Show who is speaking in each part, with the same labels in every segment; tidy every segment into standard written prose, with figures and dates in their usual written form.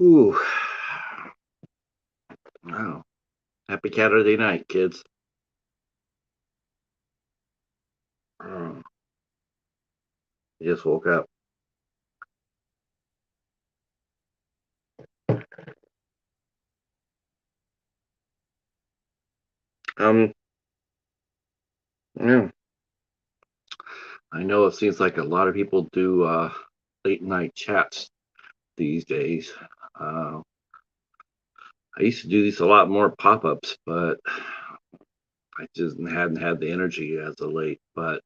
Speaker 1: Ooh, wow. Happy Caturday night, kids. Oh, I just woke up. Um, yeah, I know it seems like a lot of people do late night chats these days. Uh, I used to do these a lot more pop-ups, but I just hadn't had the energy as of late. But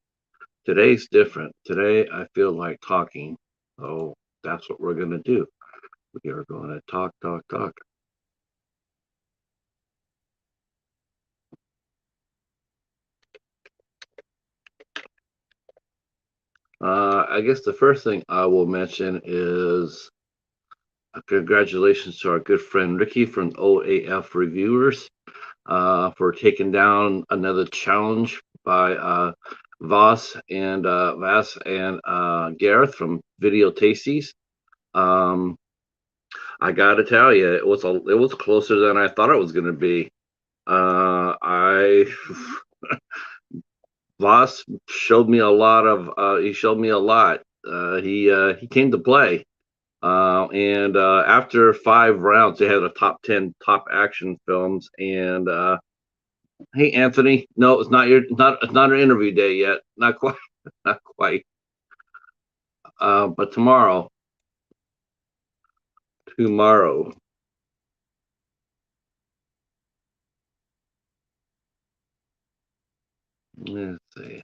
Speaker 1: today's different. Today I feel like talking. So that's what we're gonna do. We are going to talk, talk, talk. I guess the first thing I will mention is congratulations to our good friend Ricky from OAF Reviewers for taking down another challenge by Vas and Gareth from Video Tasties. Um, I gotta tell you, it was closer than I thought it was gonna be. I Voss showed me a lot of. He showed me a lot. He came to play. And after 5 rounds, they had a top 10 top action films. And hey, Anthony, no, it's not an interview day yet. Not quite, not quite. But tomorrow. Let's see.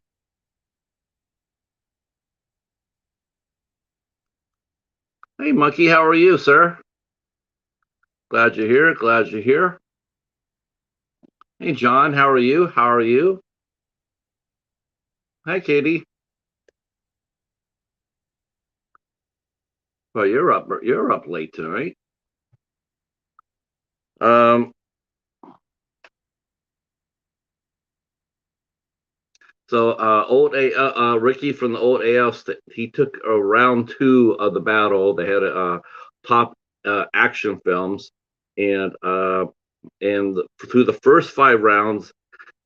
Speaker 1: Hey, Monkey, how are you, sir? Glad you're here. Glad you're here. Hey, John, how are you? How are you? Hi, Katie. Well, you're up. You're up late tonight. Um, So old A Ricky from the old AL, he took round two of the battle. They had top action films, and through the first 5 rounds,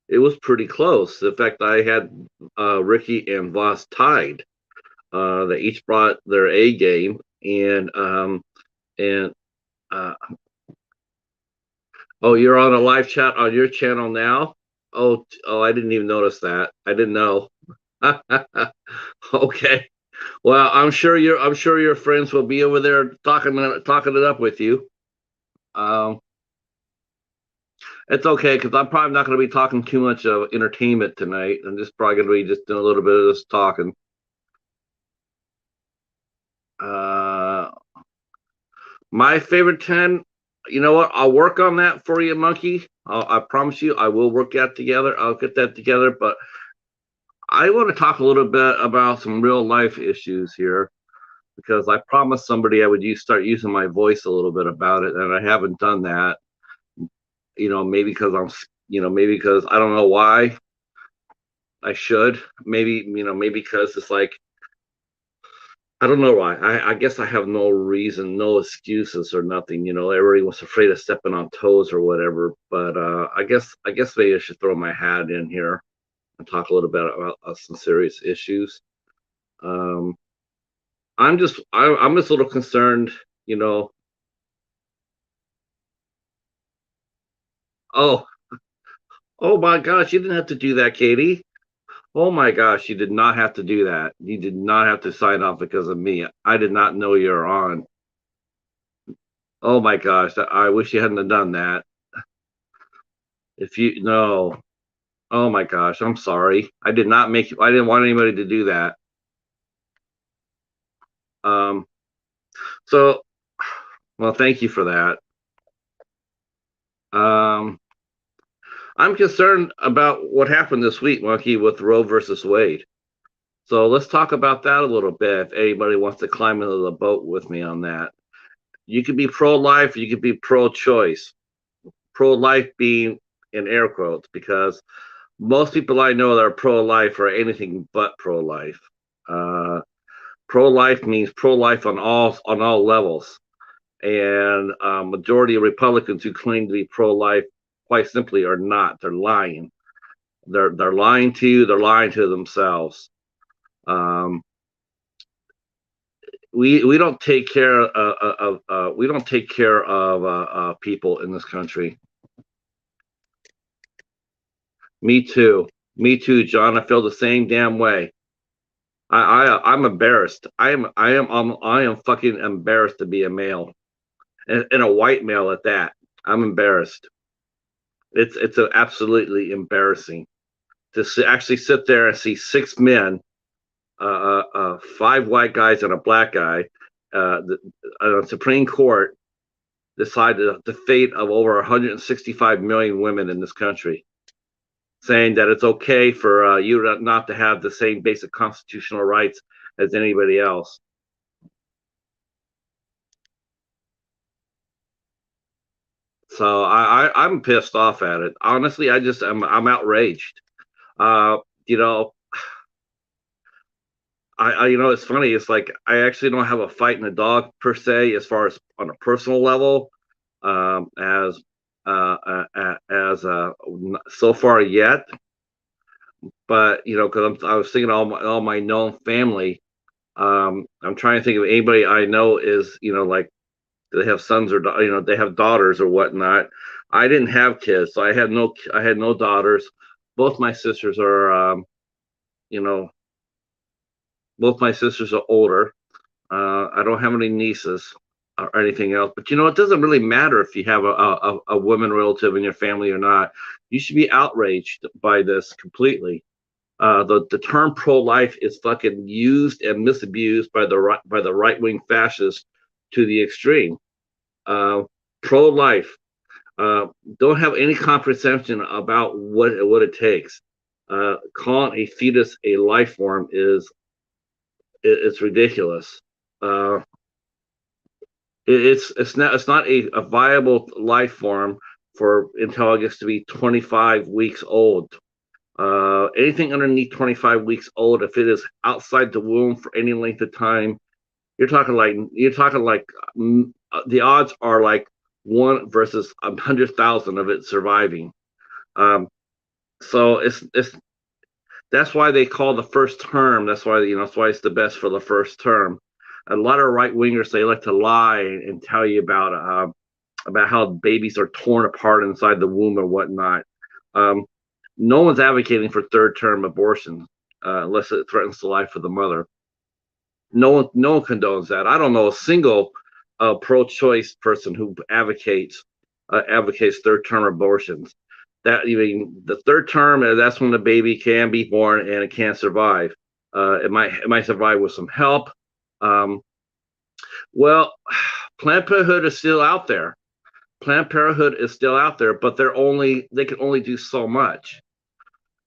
Speaker 1: it was pretty close. In fact, I had Ricky and Voss tied. They each brought their A game, and uh, oh, you're on a live chat on your channel now. Oh, I didn't even notice that. I didn't know. Okay. Well, I'm sure your friends will be over there talking it up with you. Um, it's okay because I'm probably not going to be talking too much of entertainment tonight. I'm just probably going to be just doing a little bit of this talking. Uh, my favorite 10. You know what? I'll work on that for you, Monkey. I promise you, I will work that together. I'll get that together. But I want to talk a little bit about some real life issues here because I promised somebody I would start using my voice a little bit about it, and I haven't done that. Maybe because maybe because I don't know why I should. Maybe because it's like I don't know why. I guess I have no reason, no excuses or nothing. Everybody was afraid of stepping on toes or whatever. But I guess maybe I should throw my hat in here and talk a little bit about some serious issues. Um, I'm just a little concerned. You know. Oh, oh my gosh, you didn't have to do that, Katie. Oh my gosh, you did not have to do that. You did not have to sign off because of me. I did not know you're on. Oh my gosh, I wish you hadn't have done that. If you no, oh my gosh, I'm sorry. I did not make I didn't want anybody to do that. Um, so well, thank you for that. Um, I'm concerned about what happened this week, Monkey, with Roe versus Wade. So let's talk about that a little bit. If anybody wants to climb into the boat with me on that, you could be pro-life, you could be pro-choice. Pro-life being in air quotes because most people I know that are pro-life are anything but pro-life. Uh, Pro-life means pro-life on all levels. and majority of Republicans who claim to be pro-life, quite simply, are not. They're lying. They're lying to you. They're lying to themselves. Um, we don't take care of we don't take care of people in this country. Me too. Me too, John. I feel the same damn way. I'm embarrassed. I am fucking embarrassed to be a male, and a white male at that. I'm embarrassed. It's absolutely embarrassing to actually sit there and see six men, five white guys and a black guy, the Supreme Court decide the fate of over 165 million women in this country, saying that it's okay for you not to have the same basic constitutional rights as anybody else. So I'm pissed off at it. Honestly, I'm outraged. Uh, you know, it's funny. It's like I actually don't have a fight in the dog per se, as far as on a personal level, as so far yet. But because I was thinking all my known family. I'm trying to think of anybody I know is like they have sons or they have daughters or whatnot. I didn't have kids, so I had no daughters. Both my sisters are you know both my sisters are older. I don't have any nieces or anything else. But it doesn't really matter if you have a woman relative in your family or not. You should be outraged by this completely. The term pro-life is fucking used and misused by the right-wing fascists to the extreme. Uh, Pro-life, uh, don't have any comprehension about what it takes. Calling a fetus a life form it's ridiculous. Uh, it's not a viable life form for until it gets to be 25 weeks old. Anything underneath 25 weeks old, if it is outside the womb for any length of time, you're talking like the odds are like 1 versus 100,000 of it surviving. Um, so it's that's why they call the first term. That's why it's the best for the first term. A lot of right wingers, they like to lie and tell you about how babies are torn apart inside the womb or whatnot. Um, no one's advocating for third term abortion unless it threatens the life of the mother. No one condones that. I don't know a single pro-choice person who advocates third term abortions. That the third term, that's when the baby can be born and it can survive. It might survive with some help. Um, well, Planned Parenthood is still out there. Planned Parenthood is still out there, but they can only do so much.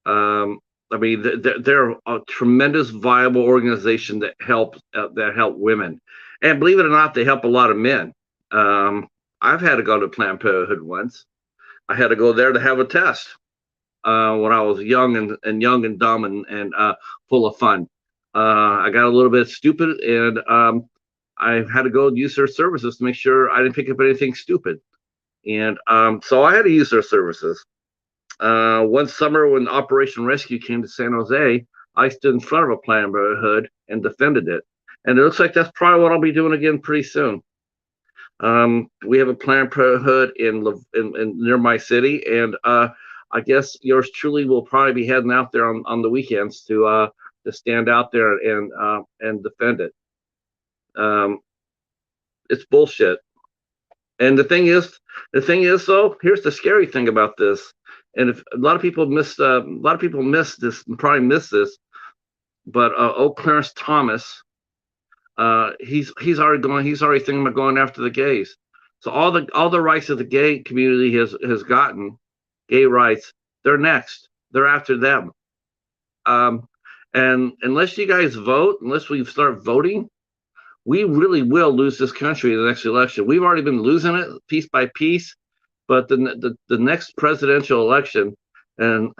Speaker 1: Um, I mean, they're a tremendous, viable organization that help women, and believe it or not, they help a lot of men. I've had to go to Planned Parenthood once. I had to go there to have a test when I was young and dumb and full of fun. I got a little bit stupid, and I had to go use their services to make sure I didn't pick up anything stupid. And so I had to use their services. One summer when Operation Rescue came to San Jose, I stood in front of a Planned Parenthood and defended it. And it looks like that's probably what I'll be doing again pretty soon. We have a Planned Parenthood in near my city, and I guess yours truly will probably be heading out there on the weekends to stand out there and defend it. Um, it's bullshit. And the thing is, though, here's the scary thing about this. And if a lot of people miss this, and probably miss this, but old Clarence Thomas, he's already thinking about going after the gays. So all the rights of the gay community has gotten, gay rights. They're next. They're after them. Um, and unless you guys vote, unless we start voting, we really will lose this country in the next election. We've already been losing it piece by piece, but the next presidential election, and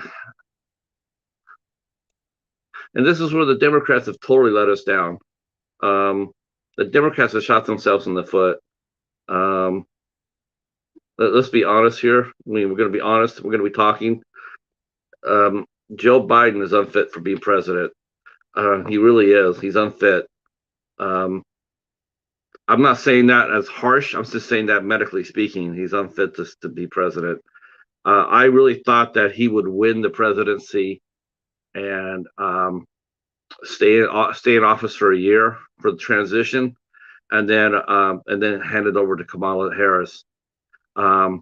Speaker 1: and this is where the Democrats have totally let us down. Um, the Democrats have shot themselves in the foot. Um, let's be honest here. I mean, we're going to be honest. We're going to be talking. Um, Joe Biden is unfit for being president. He really is. He's unfit. Um, I'm not saying that as harsh. I'm just saying that medically speaking, he's unfit to be president. I really thought that he would win the presidency and stay in office for a year for the transition, and then hand it over to Kamala Harris, um,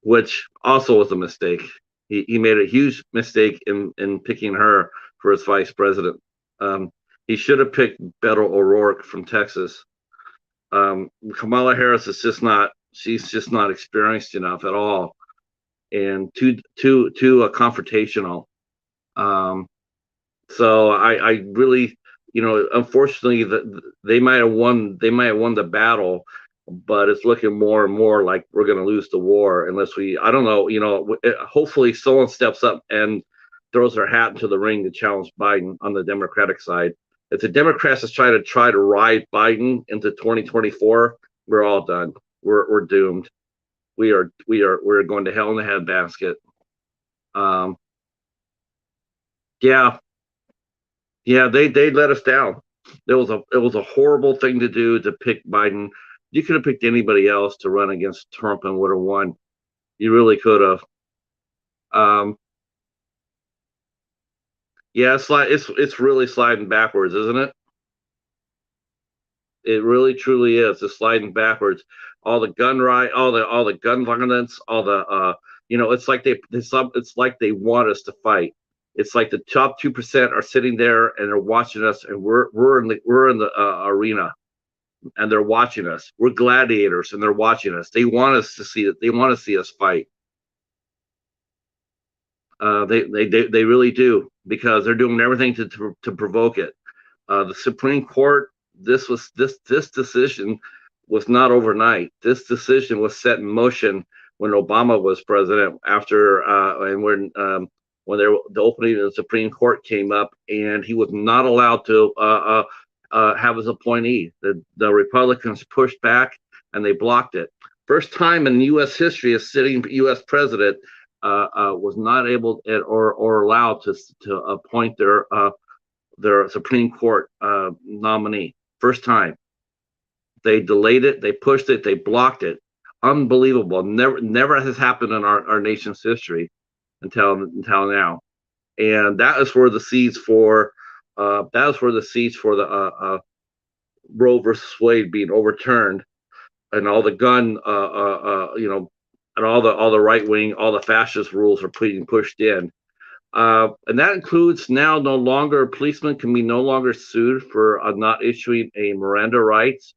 Speaker 1: which also was a mistake. He made a huge mistake in picking her for his vice president. Um, he should have picked Beto O'Rourke from Texas. Kamala Harris is just not. She's just not experienced enough at all, and too confrontational. Um, so I really, unfortunately, they might have won. They might have won the battle, but it's looking more and more like we're going to lose the war unless we. I don't know. Hopefully, someone steps up and throws their hat into the ring to challenge Biden on the Democratic side. If the Democrats is try to ride Biden into 2024, we're all done. We're doomed. We're going to hell in a handbasket. Um, yeah, yeah, they let us down. It was a horrible thing to do to pick Biden. You could have picked anybody else to run against Trump and would have won. You really could have. Um, yeah, it's really sliding backwards, isn't it? It really truly is. It's sliding backwards. All the gun right, all the gun violence, all the it's like it's like they want us to fight. It's like the top 2% are sitting there and they're watching us, and we're in the arena, and they're watching us. We're gladiators, and they're watching us. They want us to see it. They want to see us fight. They really do, because they're doing everything to provoke it. The Supreme Court. This decision was not overnight. This decision was set in motion when Obama was president. After and when the opening of the Supreme Court came up, and he was not allowed to have his appointee. The Republicans pushed back and they blocked it. First time in U.S. history, a sitting U.S. president was not able or allowed to appoint their Supreme Court nominee. First time. They delayed it, they pushed it, they blocked it. Unbelievable. Never has happened in our nation's history until now. And that is where the seeds for the Roe versus Wade being overturned, and all the gun and all the right wing, all the fascist rules are being pushed in. And that includes now no longer policemen can be no longer sued for not issuing a Miranda Rights.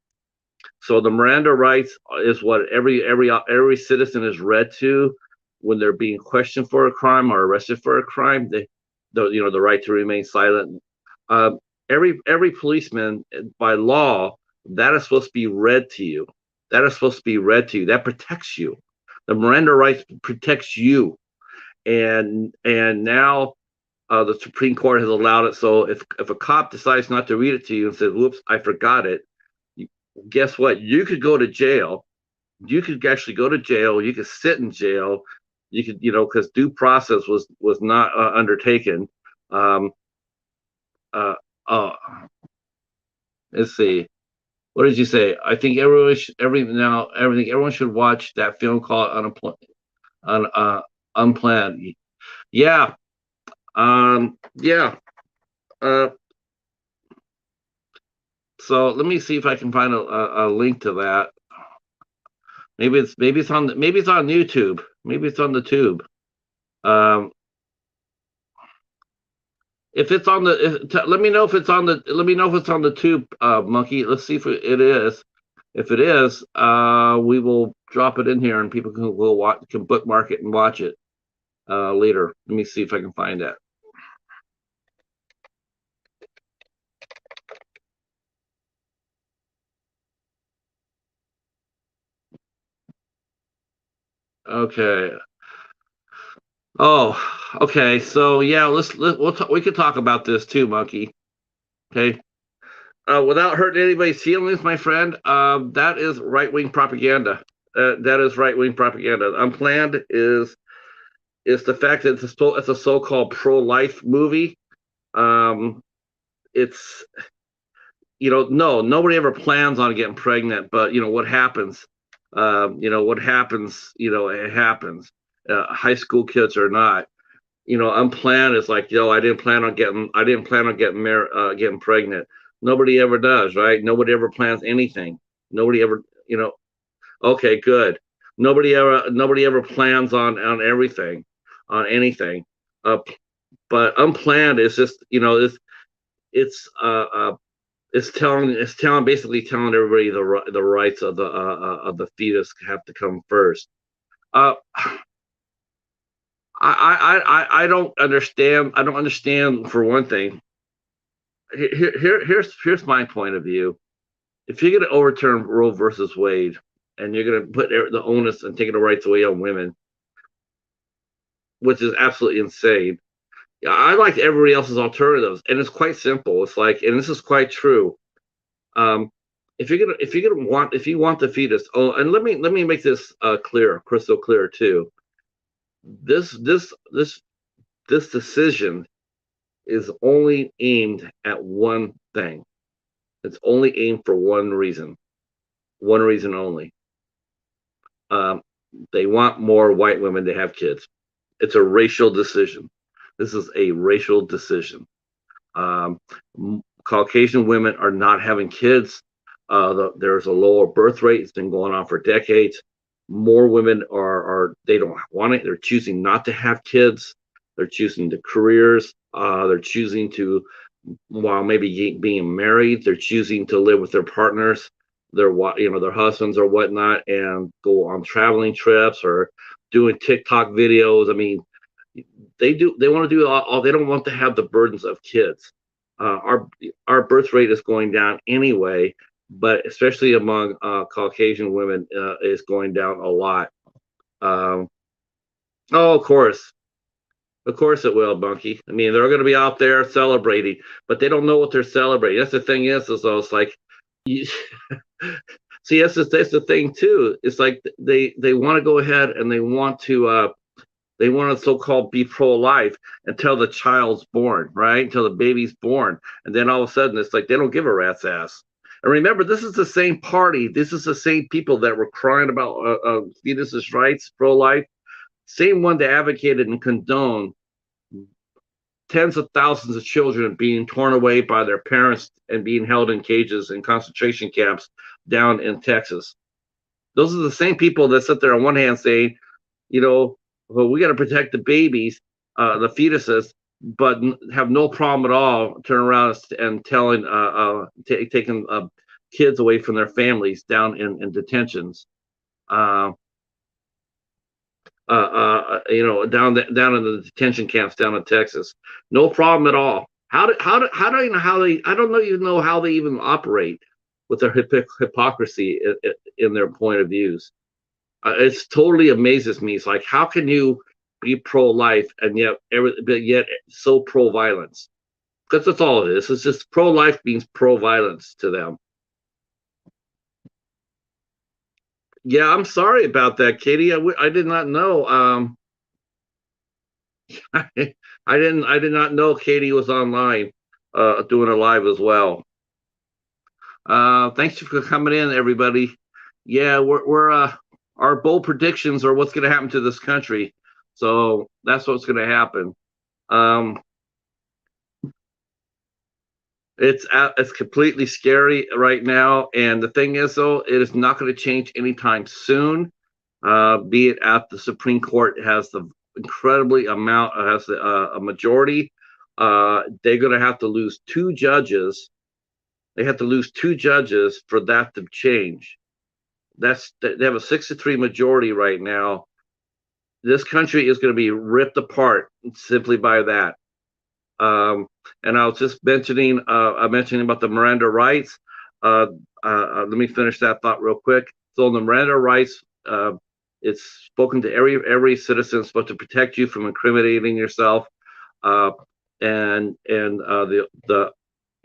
Speaker 1: So the Miranda Rights is what every citizen is read to when they're being questioned for a crime or arrested for a crime. The right to remain silent. Uh, every policeman, by law, that is supposed to be read to you. That is supposed to be read to you. That protects you. The Miranda Rights protects you. And now the Supreme Court has allowed it. So if a cop decides not to read it to you and says, "Whoops, I forgot it," guess what? You could go to jail. You could actually go to jail. You could sit in jail. You could, because due process was not undertaken. Um, uh, uh, let's see. What did you say? I think everyone should watch that film called Unplanned. Yeah. Yeah. Uh, so let me see if I can find a link to that. Maybe it's on YouTube. Maybe it's on the tube. Um, if it's on let me know if it's on the tube, Monkey. Let's see if it is. If it is, we will drop it in here, and people can bookmark it and watch it later. Let me see if I can find that. Okay. Oh, okay. So yeah, we could talk about this too, Monkey. Okay. without hurting anybody's feelings, my friend, that is right-wing propaganda. That is right-wing propaganda. Unplanned is the fact that it's a so-called pro-life movie. Um, it's no, nobody ever plans on getting pregnant, but what happens? What happens? It happens. High school kids or not. Unplanned is like, I didn't plan on getting married, getting pregnant. Nobody ever does, right? Nobody ever plans anything. Nobody ever, okay, good. Nobody ever plans on everything, on anything. Uh, but unplanned is just, it's uh, uh it's basically telling everybody the rights of the fetus have to come first. Uh, I don't understand. I don't understand, for one thing. Here's my point of view. If you're going to overturn Roe versus Wade, and you're going to put the onus and taking the rights away on women, which is absolutely insane. I like everybody else's alternatives, and it's quite simple. It's like, and this is quite true. Um, if you want the fetus, oh, and let me make this clear, crystal clear too. This this this this decision is only aimed at one thing. It's only aimed for one reason only. Um, they want more white women to have kids. It's a racial decision. This is a racial decision. Um, Caucasian women are not having kids. There's a lower birth rate. It's been going on for decades. More women are they don't want it. They're choosing not to have kids. They're choosing the careers. They're choosing to, while maybe being married, they're choosing to live with their partners, their husbands or whatnot, and go on traveling trips or doing TikTok videos. I mean, they want to do all. They don't want to have the burdens of kids. Our birth rate is going down anyway, but especially among Caucasian women, is going down a lot. Um, oh, of course it will, Bunky. I mean, they're going to be out there celebrating, but they don't know what they're celebrating. That's the thing is though, it's like, you, see, that's the thing too. It's like they want to go ahead and they want to so-called be pro-life until the child's born, right? Until the baby's born, and then all of a sudden it's like they don't give a rat's ass. And remember, this is the same party. This is the same people that were crying about fetuses' rights, pro-life. Same one that advocated and condoned tens of thousands of children being torn away by their parents and being held in cages in concentration camps down in Texas. Those are the same people that sit there on one hand saying, well, we got to protect the babies, the fetuses, but have no problem at all turn around and taking kids away from their families down in detentions. Down in the detention camps down in Texas. No problem at all. How do you know how they? I don't know even know how they even operate with their hypocrisy in their point of views. It's totally amazes me. It's like, how can you be pro-life and yet so pro-violence? Because that's all it is. It's just pro-life means pro-violence to them. Yeah, I'm sorry about that, Katie. I did not know. I did not know Katie was online, doing a live as well. Thanks for coming in, everybody. Yeah, we're our bold predictions are what's going to happen to this country. So that's what's going to happen. Um, it's completely scary right now, and the thing is, though, it is not going to change anytime soon. Be it at the Supreme Court has the incredibly amount has a majority. They're going to have to lose two judges. They have to lose two judges for that to change. They have a 6-3 majority right now. This country is going to be ripped apart simply by that. And I was just mentioning about the Miranda Rights. Let me finish that thought real quick. So the Miranda Rights, it's spoken to every citizen, supposed to protect you from incriminating yourself, and the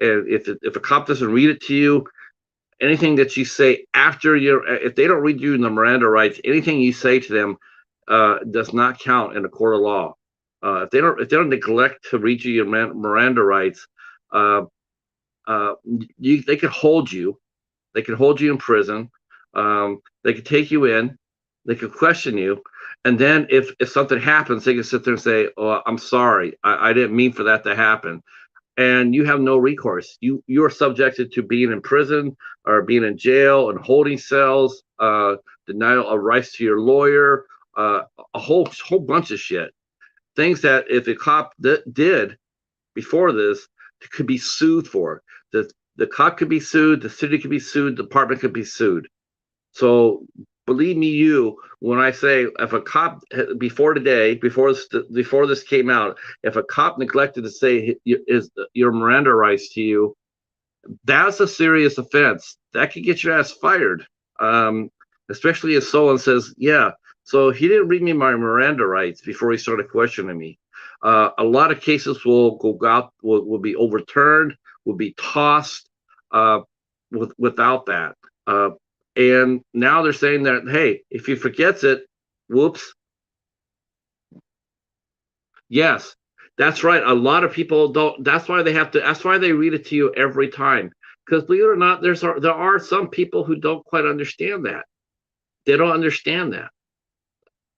Speaker 1: And if a cop doesn't read it to you, anything that you say after if they don't read you the Miranda rights, anything you say to them does not count in a court of law. If they don't neglect to read you your Miranda rights, uh, they could hold you. They could hold you in prison. They could take you in. They could question you, and then if something happens, they can sit there and say, "Oh, I'm sorry. I didn't mean for that to happen." And you have no recourse. You are subjected to being in prison or being in jail and holding cells, denial of rights to your lawyer, a whole bunch of shit. Things that if a cop did before this could be sued for. The cop could be sued, the city could be sued, the department could be sued. So believe me, when I say if a cop before today, before this came out, if a cop neglected to say is your Miranda rights to you, that's a serious offense. That could get your ass fired. Especially if someone says, "Yeah, so he didn't read me my Miranda rights before he started questioning me." A lot of cases will go out, will be overturned, will be tossed without that. And now they're saying that, hey, if he forgets it, whoops. Yes, that's right. A lot of people don't. That's why they have to. That's why they read it to you every time. Because believe it or not, there are some people who don't quite understand that. They don't understand that.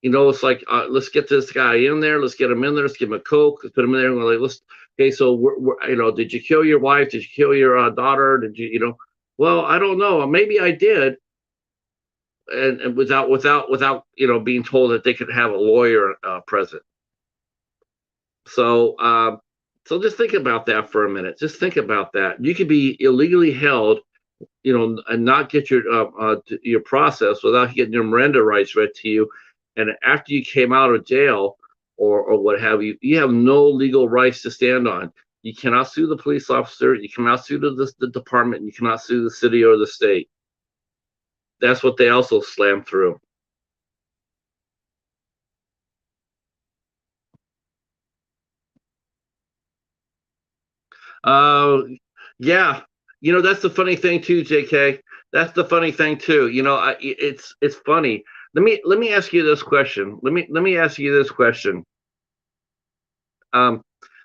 Speaker 1: It's like, let's get this guy in there. Let's get him in there. Let's give him a Coke. Let's put him in there. And we're like, okay, so did you kill your wife? Did you kill your daughter? Did you, well, I don't know. Maybe I did. And without being told that they could have a lawyer present. So just think about that for a minute. Just think about that. You could be illegally held, and not get your process without getting your Miranda rights read to you. And after you came out of jail or what have you, you have no legal rights to stand on. You cannot sue the police officer. You cannot sue the department. You cannot sue the city or the state. That's what they also slammed through. Uh, yeah, that's the funny thing too, JK. That's the funny thing too. It's funny. Let me ask you this question. Let me ask you this question. Um,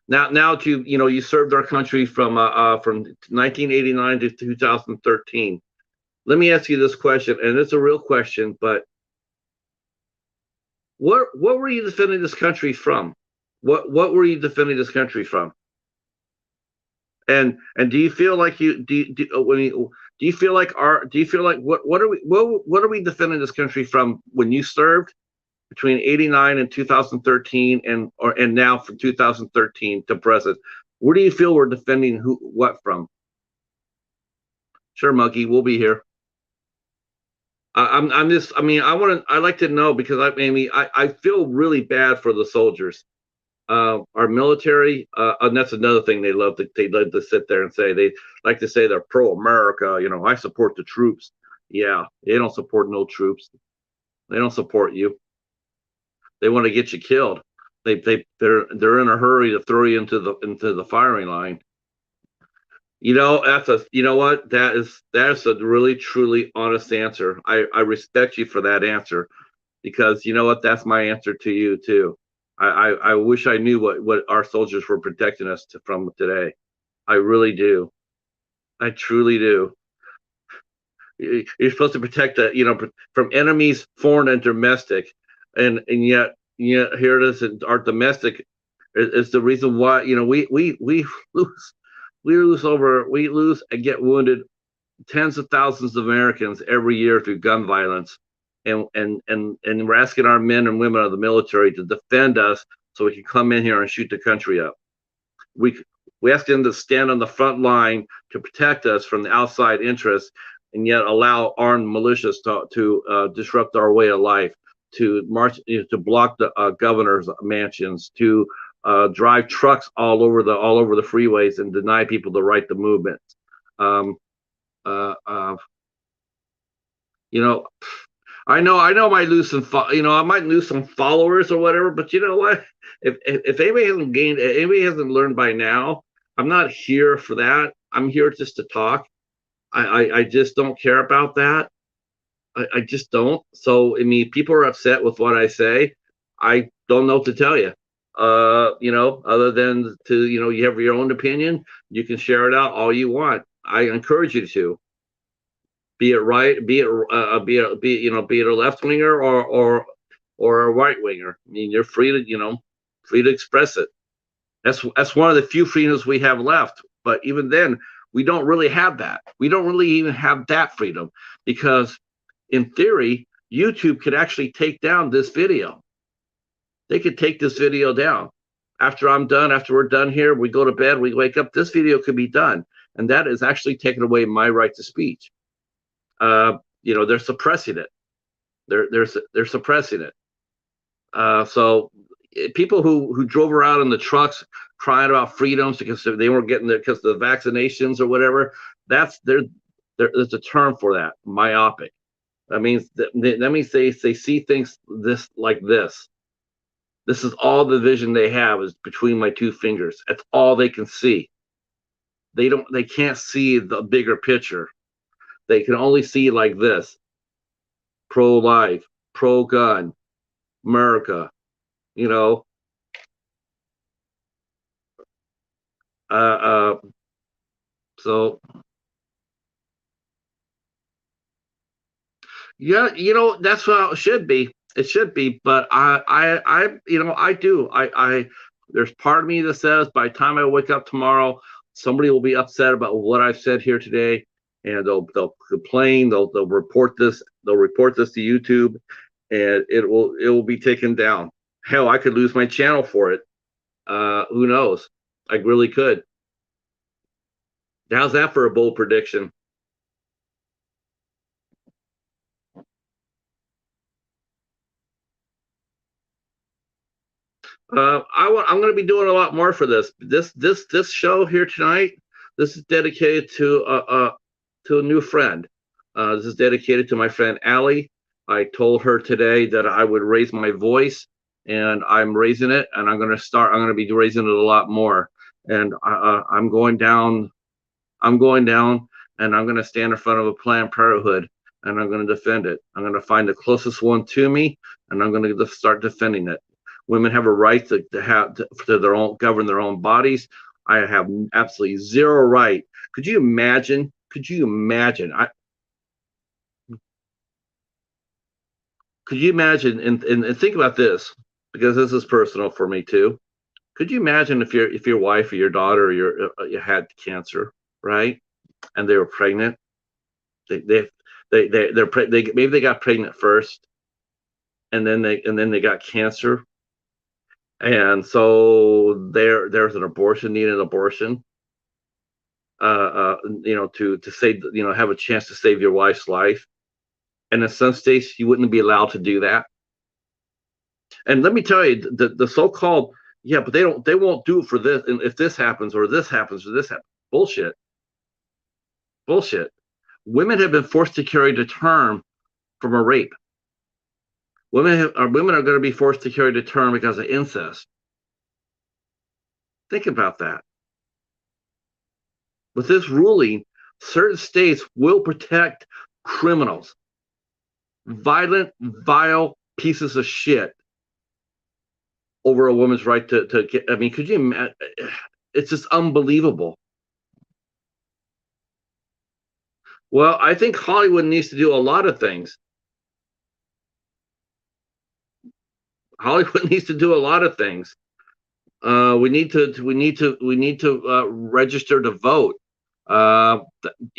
Speaker 1: now you served our country from 1989 to 2013. Let me ask you this question, and it's a real question, but what were you defending this country from? What were you defending this country from? And do you feel like do you feel like what are we defending this country from when you served between 89 and 2013 and now from 2013 to present? Where do you feel we're defending what from? Sure, Monkey, we'll be here. I'm just, I like to know because I feel really bad for the soldiers. Our military, and that's another thing they love to sit there and say. They like to say they're pro-America. I support the troops. Yeah, they don't support no troops. They don't support you. They want to get you killed. They're in a hurry to throw you into the firing line. You know what? That's a really truly honest answer. I respect you for that answer because you know what? That's my answer to you too. I wish I knew what our soldiers were protecting us from today. I really do. I truly do. You're supposed to protect from enemies, foreign and domestic, and yet here it is. Our domestic is the reason why we lose and get wounded tens of thousands of Americans every year through gun violence. And we're asking our men and women of the military to defend us so we can come in here and shoot the country up. We ask them to stand on the front line to protect us from the outside interests, and yet allow armed militias to disrupt our way of life, to march, to block the governor's mansions, to drive trucks all over the freeways and deny people the right to movement. Um, uh, uh, you know, I know I might lose I might lose some followers or whatever, but you know what? If anybody hasn't learned by now, I'm not here for that. I'm here just to talk. I just don't care about that. I just don't. So I mean, people are upset with what I say. I don't know what to tell you. Other than to, you have your own opinion. You can share it out all you want. I encourage you to, be it right, be it a left winger or a right winger. I mean, you're free to, free to express it. That's one of the few freedoms we have left. But even then, we don't really have that. We don't really even have that freedom, because in theory, YouTube could actually take down this video. They could take this video down. After we're done here, we go to bed, we wake up, this video could be done. And that is actually taking away my right to speech. They're suppressing it. They're suppressing it. So people who drove around in the trucks crying about freedoms because they weren't getting there because of the vaccinations or whatever, there's a term for that, myopic. That means they see things like this. This is all the vision they have, is between my two fingers. That's all they can see. They can't see the bigger picture. They can only see like this: pro-life, pro-gun, America. You know, so yeah, that's what it should be. It should be, but there's part of me that says by the time I wake up tomorrow, somebody will be upset about what I've said here today, and they'll complain. They'll report this. They'll report this to YouTube, and it will be taken down. Hell, I could lose my channel for it. Who knows? I really could. How's that for a bold prediction? I'm going to be doing a lot more for this. This show here tonight. This is dedicated to a new friend. This is dedicated to my friend Allie. I told her today that I would raise my voice, and I'm raising it, and I'm going to be raising it a lot more. And I'm going down. I'm going down, and I'm going to stand in front of a Planned Parenthood, and I'm going to defend it. I'm going to find the closest one to me, and I'm going to start defending it. Women have a right to govern their own bodies. I have absolutely zero right. Could you imagine? Could you imagine? And think about this, because this is personal for me too. Could you imagine if your wife or your daughter or you had cancer, right? And they were pregnant. Maybe they got pregnant first, and then they got cancer, and so there's an abortion, need an abortion, to save, have a chance to save your wife's life. And in some states, you wouldn't be allowed to do that. And let me tell you, the so-called, yeah, but they won't do it for this, and if this happens or this happens or this happens, bullshit. Women have been forced to carry to term from a rape. Women are going to be forced to carry to term because of incest. Think about that. With this ruling, certain states will protect criminals, violent, vile pieces of shit, over a woman's right to get. I mean, could you imagine? It's just unbelievable. Well, I think Hollywood needs to do a lot of things. Hollywood needs to do a lot of things. We need to register to vote.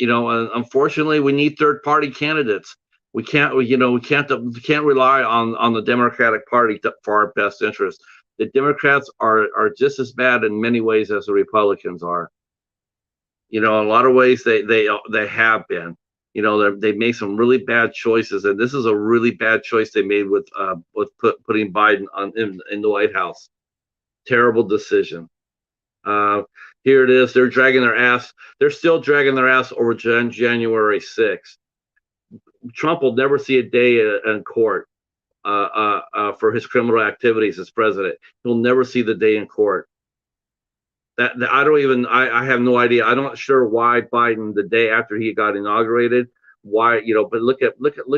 Speaker 1: Unfortunately, we need third-party candidates. We can't rely on the Democratic Party for our best interest. The Democrats are just as bad in many ways as the Republicans are. In a lot of ways they have been. They made some really bad choices, and this is a really bad choice they made with putting Biden in the White House. Terrible decision. Here it is. They're dragging their ass. They're still dragging their ass over January 6th. Trump will never see a day in court for his criminal activities as president. He'll never see the day in court. That I don't even I have no idea. I'm not sure why Biden, the day after he got inaugurated, why, but look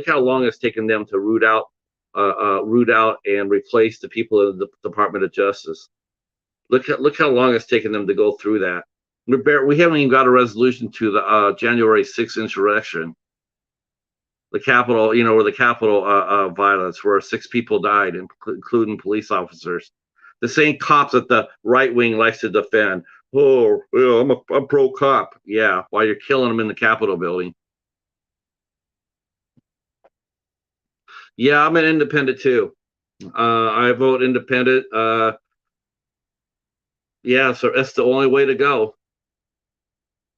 Speaker 1: how long it's taken them to root out and replace the people in the Department of Justice. Look how long it's taken them to go through that. We haven't even got a resolution to the January 6th insurrection, the Capitol, where the Capitol violence, where 6 people died, including police officers. The same cops that the right wing likes to defend. Oh, yeah, I'm pro cop. Yeah, while you're killing them in the Capitol building. Yeah, I'm an independent too. I vote independent. Yeah, so that's the only way to go.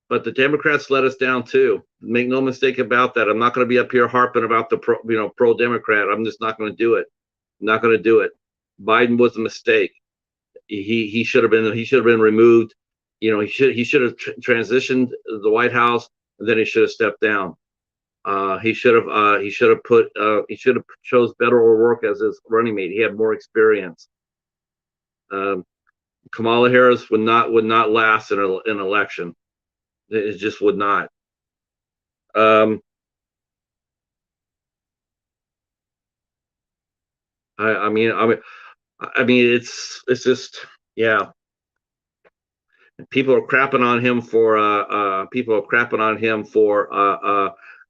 Speaker 1: But the Democrats let us down too. Make no mistake about that. I'm not going to be up here harping about the pro Democrat. I'm just not going to do it. I'm not going to do it. Biden was a mistake. He should have been removed. He should have transitioned the White House, and then he should have stepped down. He should have chose Beto O'Rourke as his running mate. He had more experience. Um, Kamala Harris would not last in an election. It just would not. Um, it's just, yeah. People are crapping on him for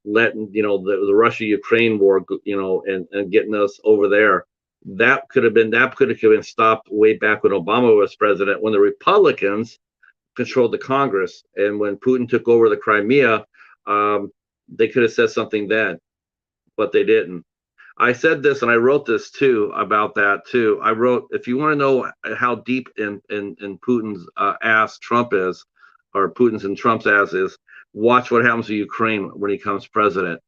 Speaker 1: letting the Russia Ukraine war, and getting us over there. That could have been stopped way back when Obama was president, when the Republicans controlled the Congress, and when Putin took over the Crimea. They could have said something then, but they didn't. I said this, and I wrote this too about that too. I wrote, if you want to know how deep in Putin's ass Trump is, or Putin's and Trump's ass is, watch what happens to Ukraine when he comes president.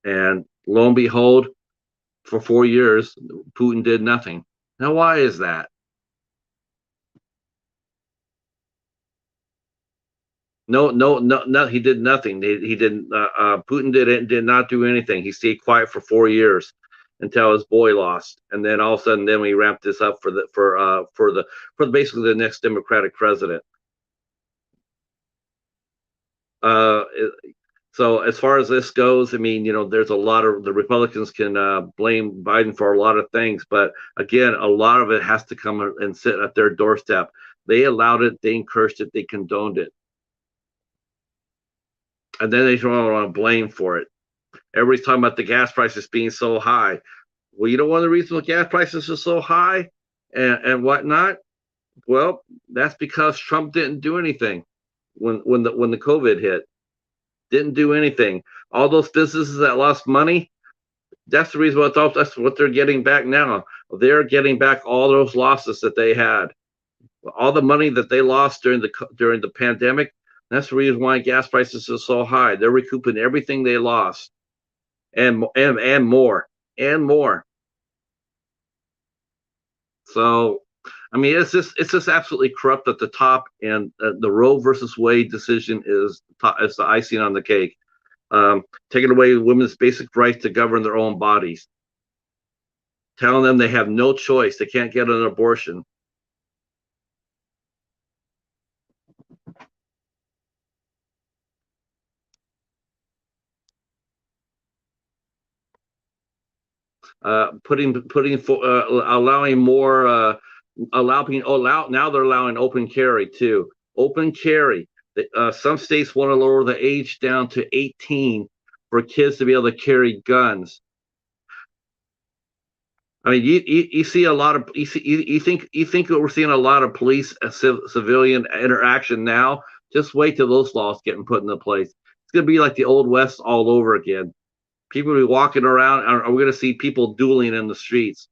Speaker 1: And lo and behold, for 4 years, Putin did nothing. Now, why is that? No, no, no, no. He did nothing. He didn't. Putin did not do anything. He stayed quiet for 4 years until his boy lost, and then all of a sudden, then we ramped this up for basically the next Democratic president. Uh, so as far as this goes, I mean, there's a lot of the Republicans can blame Biden for a lot of things, but again, a lot of it has to come and sit at their doorstep. They allowed it, they encouraged it, they condoned it, and then they don't want to blame for it. Everybody's talking about the gas prices being so high. Well, one of the reasons the gas prices are so high and whatnot. Well, that's because Trump didn't do anything when the COVID hit. Didn't do anything. All those businesses that lost money. That's the reason why that's what they're getting back now. They're getting back all those losses that they had, all the money that they lost during the pandemic. That's the reason why gas prices are so high. They're recouping everything they lost, and more and more. So, I mean, it's just absolutely corrupt at the top, and the Roe versus Wade decision is the icing on the cake, taking away women's basic right to govern their own bodies, telling them they have no choice, they can't get an abortion. Putting for allowing more now they're allowing open carry too. Open carry. Some states want to lower the age down to 18 for kids to be able to carry guns. I mean, you see a lot of you think that we're seeing a lot of police civilian interaction now. Just wait till those laws get put into place. It's gonna be like the old west all over again. People will be walking around, and we're going to see people dueling in the streets.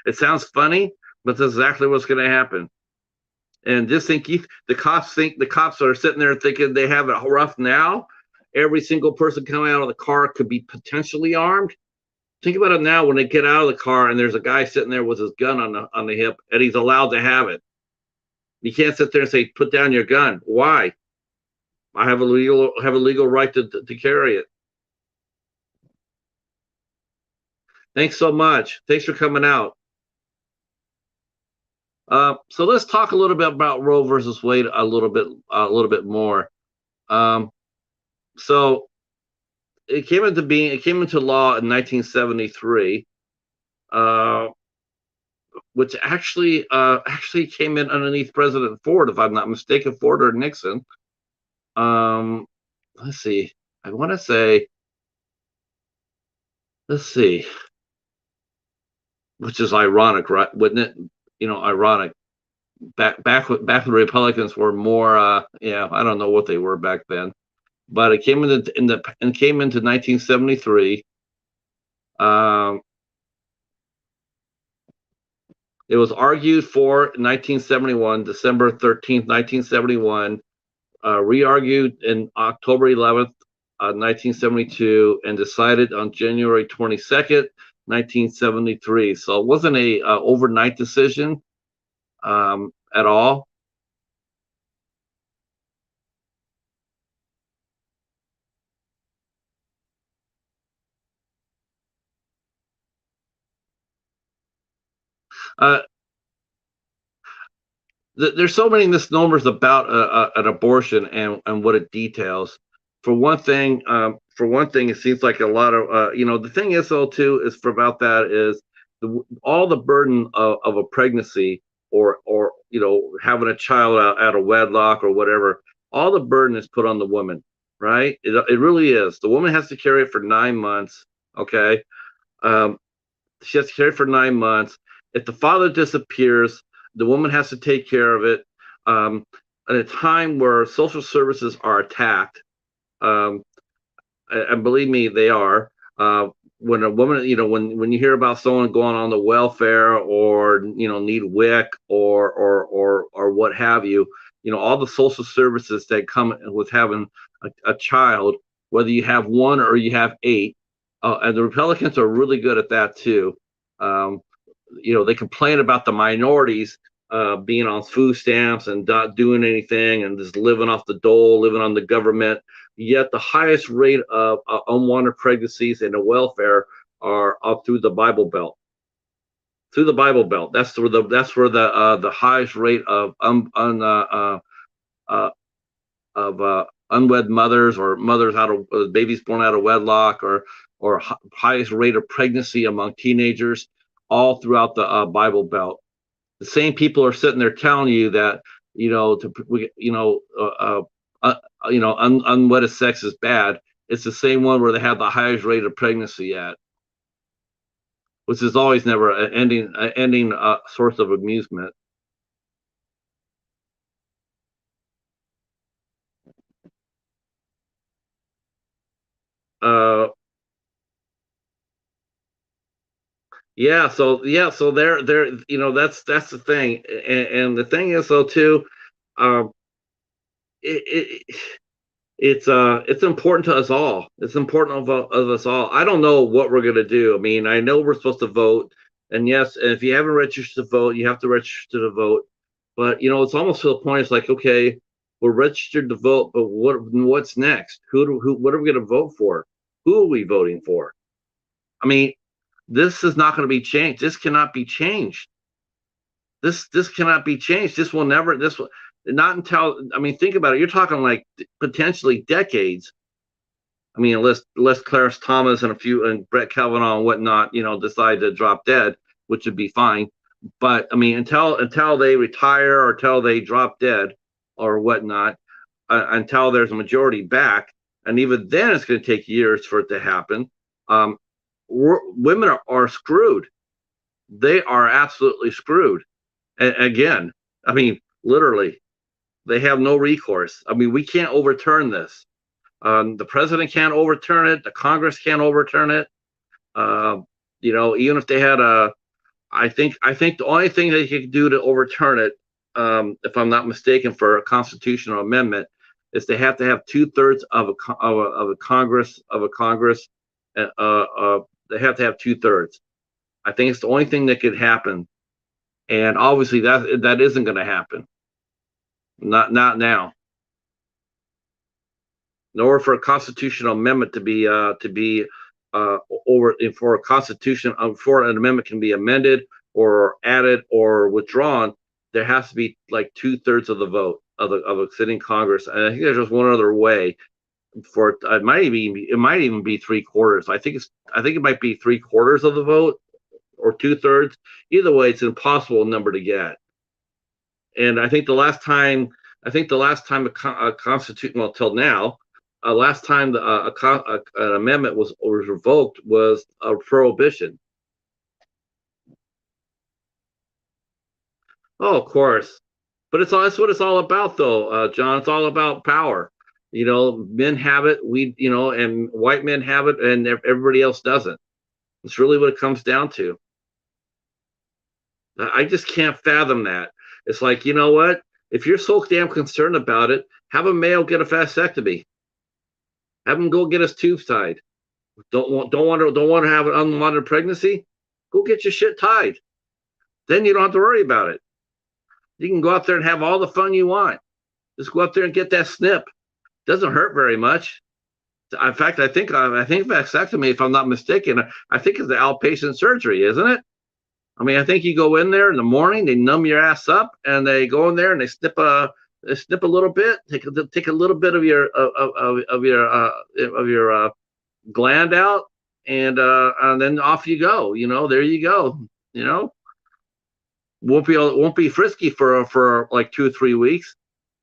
Speaker 1: It sounds funny, but that's exactly what's going to happen. And just think the cops are sitting there thinking they have it rough now. Every single person coming out of the car could be potentially armed. Think about it now when they get out of the car and there's a guy sitting there with his gun on the hip, and he's allowed to have it. You can't sit there and say, "Put down your gun." Why? I have a legal right to carry it. Thanks so much. Thanks for coming out. So let's talk a little bit about Roe versus Wade a little bit more. Um, so it came into law in 1973, uh, which actually came in underneath President Ford, if I'm not mistaken, Ford or Nixon. Um, let's see. I want to say, let's see, which is ironic, right? Wouldn't it? Ironic. Back when the Republicans were more, yeah, I don't know what they were back then, but it came came into 1973. Um, it was argued for 1971, December 13th, 1971, re-argued in October 11th, 1972, and decided on January 22nd, 1973. So it wasn't a overnight decision at all. Uh, there's so many misnomers about an abortion and what it details. For one thing, it seems like a lot of the thing is though too is for about that is all the burden of a pregnancy or having a child out of wedlock or whatever. All the burden is put on the woman, right? It really is. The woman has to carry it for 9 months. Okay, um, she has to carry it for 9 months. If the father disappears, the woman has to take care of it. At a time where social services are attacked, um, and believe me, they are. When a woman, when you hear about someone going on the welfare or need WIC or what have you, all the social services that come with having a child, whether you have one or you have eight, and the Republicans are really good at that too. Um, they complain about the minorities being on food stamps and not doing anything and just living off the dole, living on the government. Yet the highest rate of unwanted pregnancies and the welfare are up through the Bible Belt. Through the Bible Belt, that's where the highest rate of uh, unwed mothers or mothers out of babies born out of wedlock or highest rate of pregnancy among teenagers, all throughout the Bible Belt. The same people are sitting there telling you that unwedded sex is bad. It's the same one where they have the highest rate of pregnancy at, which is always never an ending source of amusement. Uh, so they're that's the thing, and the thing is though too, um, it, it it's important to us all. It's important of us all. I don't know what we're gonna do. I mean, I know we're supposed to vote, and yes, and if you haven't registered to vote, you have to register to vote. But it's almost to the point. It's like, okay, we're registered to vote, but what's next? What are we gonna vote for? Who are we voting for? I mean, this is not going to be changed. This cannot be changed. This cannot be changed. This will never. This will not until. I mean, think about it. You're talking like potentially decades. I mean, unless Clarence Thomas and Brett Kavanaugh and whatnot, decide to drop dead, which would be fine. But I mean, until they retire or until they drop dead or whatnot, until there's a majority back, and even then, it's going to take years for it to happen. Um, Women are screwed. They are absolutely screwed. And again, I mean, literally, they have no recourse. I mean, we can't overturn this. The president can't overturn it. The Congress can't overturn it. Uh, even if they had I think the only thing they could do to overturn it, if I'm not mistaken, for a constitutional amendment, is they have to have 2/3 of a Congress they have to have 2/3. I think it's the only thing that could happen, and obviously that isn't going to happen. Not now. In order for a constitutional amendment to be over for a constitution for an amendment can be amended or added or withdrawn, there has to be like 2/3 of the vote of a sitting Congress, and I think there's just one other way for it. It might even be 3/4. I think it might be 3/4 of the vote or 2/3. Either way, it's an impossible number to get. And I think the last time a constitution, well, till now, last time an amendment was revoked was a prohibition. Oh, of course, but that's what it's all about, though, John. It's all about power. Men have it, and white men have it, and everybody else doesn't. It's really what it comes down to. I just can't fathom that. It's like, you know what? If you're so damn concerned about it, have a male get a vasectomy. Have him go get his tubes tied. Don't want to have an unwanted pregnancy? Go get your shit tied. Then you don't have to worry about it. You can go out there and have all the fun you want. Just go out there and get that snip. Doesn't hurt very much. In fact, I think vasectomy, if I'm not mistaken, I think it's the outpatient surgery, isn't it? I mean, I think you go in there in the morning, they numb your ass up, and they go in there and they snip a little bit, take a little bit of your gland out, and then off you go. There you go. Won't be frisky for like 2 or 3 weeks,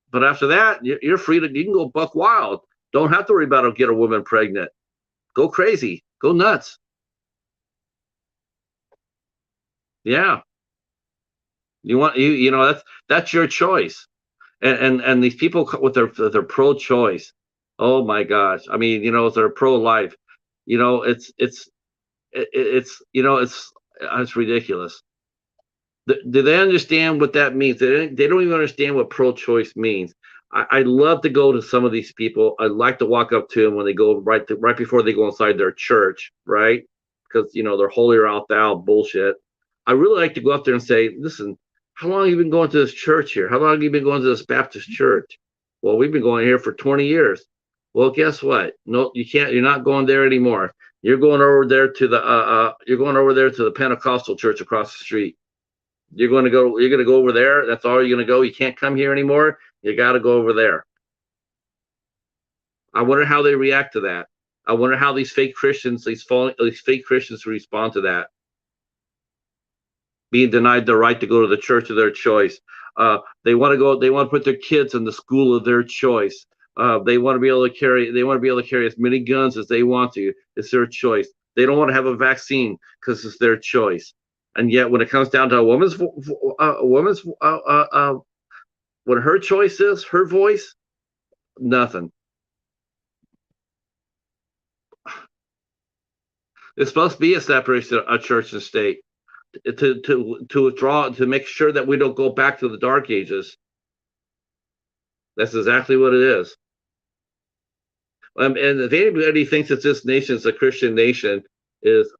Speaker 1: but after that, you're free to. You can go buck wild. Don't have to worry about get a woman pregnant. Go crazy. Go nuts. Yeah. That's your choice. And these people with their pro-choice. Oh my gosh. I mean, they're pro-life. It's ridiculous. Do they understand what that means? They don't even understand what pro-choice means. I love to go to some of these people. I like to walk up to them when they go right before they go inside their church, right? Because they're holier out thou bullshit. I really like to go up there and say, listen, how long have you been going to this church here? How long have you been going to this Baptist church? Well, we've been going here for 20 years. Well, guess what? No, you can't. You're not going there anymore. You're going over there to the Pentecostal church across the street. You're going to go over there. That's all you're going to go. You can't come here anymore. You got to go over there. I wonder how they react to that. I wonder how these fake Christians respond to that. Being denied the right to go to the church of their choice. They want to put their kids in the school of their choice. They want to be able to carry as many guns as they want to. It's their choice. They don't want to have a vaccine because it's their choice. And yet, when it comes down to a woman's what her choice is, her voice, nothing. It's supposed to be a separation of church and state. To make sure that we don't go back to the dark ages. That's exactly what it is. And if anybody thinks that this nation is a Christian nation, it's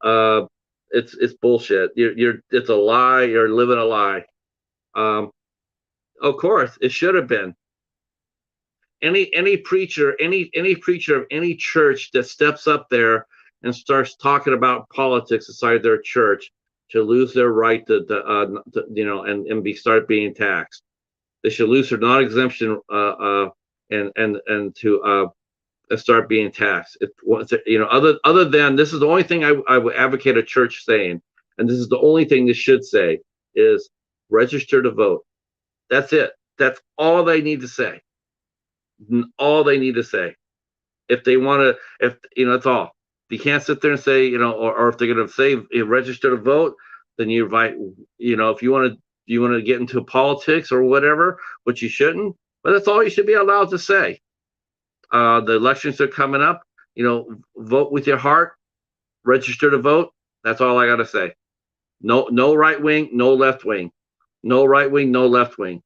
Speaker 1: bullshit. It's a lie. You're living a lie. Of course, it should have been. Any preacher of any church that steps up there and starts talking about politics inside their church to lose their right to start being taxed. They should lose their non-exemption and to start being taxed. Other than this is the only thing I would advocate a church saying, and this is the only thing this should say is register to vote. That's it. That's all they need to say. All they need to say. If they want to, that's all. You can't sit there and say, or if they're going to say register to vote, then you invite, if you want to get into politics or whatever, which you shouldn't, but that's all you should be allowed to say. The elections are coming up, vote with your heart, register to vote. That's all I got to say. No right wing, no left wing. No right wing, no left wing.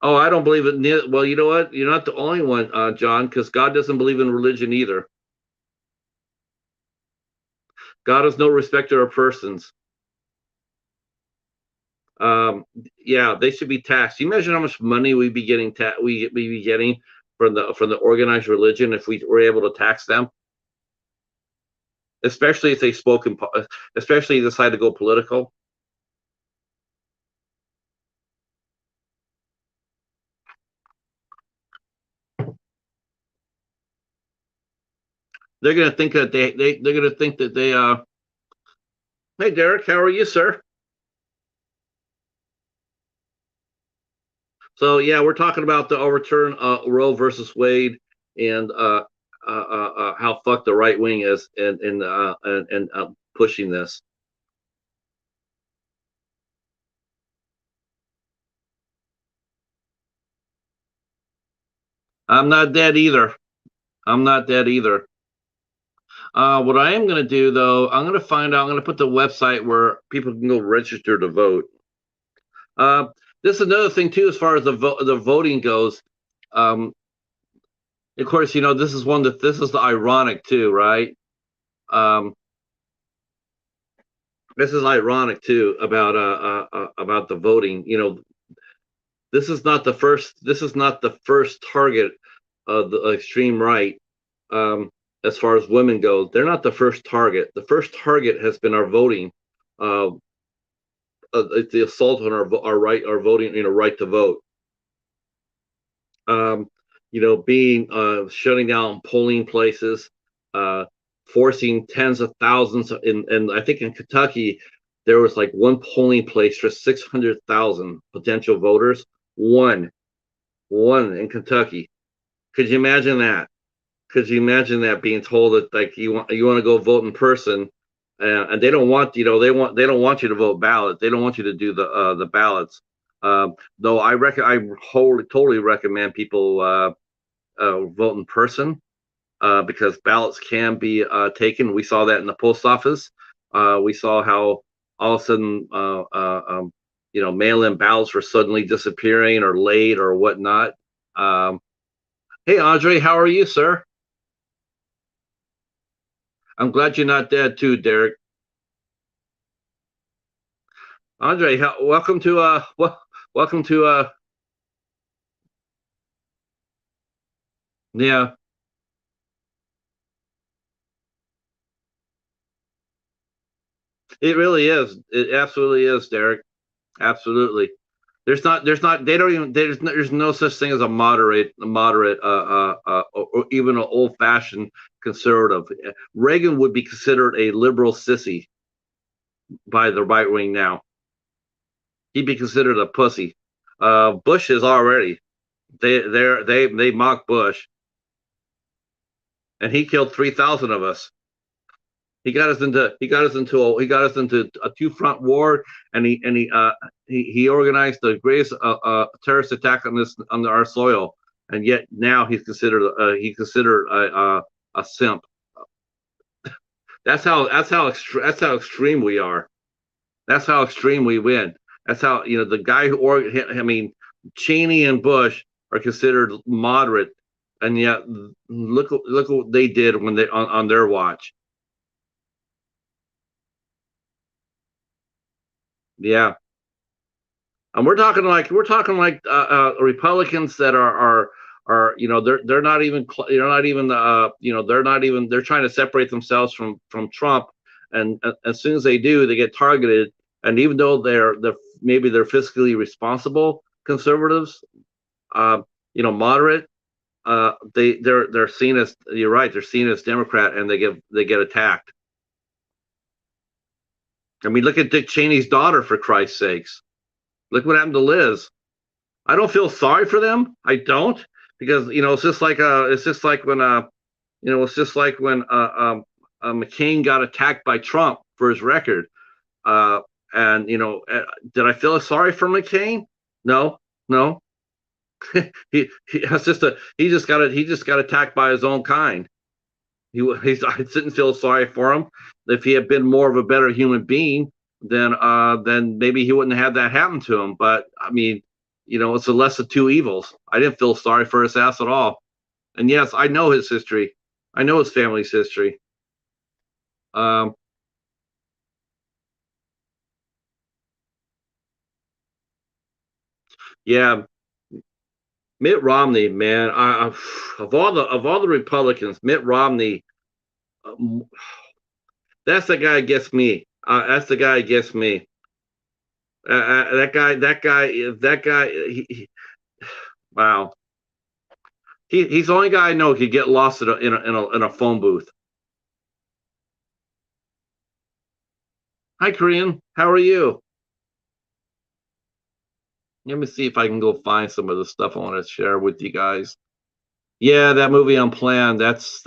Speaker 1: Oh, I don't believe it. Well, you know what? You're not the only one, John, because God doesn't believe in religion either. God is no respecter of persons. Yeah, they should be taxed. You imagine how much money we'd be getting from the organized religion if we were able to tax them. especially if they especially decide to go political. They're going to think that they're going to think that they hey Derek, how are you, sir? So yeah, we're talking about the overturn Roe versus Wade and how fucked the right wing is and pushing this. I'm not dead either. I'm not dead either. What I am going to do though, I'm going to find out. I'm going to put the website where people can go register to vote. Uh, this is another thing too, as far as the voting goes. Um, of course, you know this is one that this is the ironic too, right? Um, this is ironic too about the voting. You know, this is not the first. This is not the first target of the extreme right. As far as women go, they're not the first target. The first target has been our voting. Uh, the assault on our voting, you know, right to vote. Um, you know, being shutting down polling places, uh, forcing tens of thousands and I think in Kentucky there was like one polling place for 600,000 potential voters. One in Kentucky. Could you imagine that? Could you imagine that being told that like you want to go vote in person, and they don't want they don't want you to vote ballot. They don't want you to do the ballots. Though I totally recommend people vote in person because ballots can be taken. We saw that in the post office. We saw how all of a sudden mail-in ballots were suddenly disappearing or late or whatnot. Um, hey Andre, how are you, sir? I'm glad you're not dead too, Derek. Andre, welcome to welcome to yeah, it really is. It absolutely is, Derek. Absolutely. There's not they don't even there's no such thing as a moderate or even an old-fashioned conservative. Reagan would be considered a liberal sissy by the right wing now. He'd be considered a pussy. Bush is already. They mock Bush, and he killed 3,000 of us. He got us into a two-front war, and he organized the greatest terrorist attack on this on our soil, and yet now he's considered a simp. That's how extreme we are. That's how extreme we win. That's how the guy I mean, Cheney and Bush are considered moderate, and yet look what they did when they on their watch. Yeah, and we're talking like Republicans that are they're not even they're not even they're not even they're trying to separate themselves from Trump, and as soon as they do, they get targeted. And even though they're maybe they're fiscally responsible conservatives, uh, moderate, they're seen as you're right, they're seen as Democrat, and they get attacked. I mean, look at Dick Cheney's daughter, for Christ's sakes. Look what happened to Liz. I don't feel sorry for them. I don't, because it's just like when it's just like when McCain got attacked by Trump for his record. Uh, and did I feel sorry for McCain? No, no. He just got attacked by his own kind. I didn't feel sorry for him. If he had been more of a better human being, then maybe he wouldn't have that happen to him. But I mean, it's a less of two evils. I didn't feel sorry for his ass at all. And yes, I know his history. I know his family's history. Um, yeah, Mitt Romney, man. Of all the Republicans, Mitt Romney. um, That's the guy that gets me. That's the guy that gets me. That guy. Wow. He's the only guy I know could get lost in a phone booth. Hi, Korean. How are you? Let me see if I can go find some of the stuff I want to share with you guys. Yeah, that movie Unplanned. That's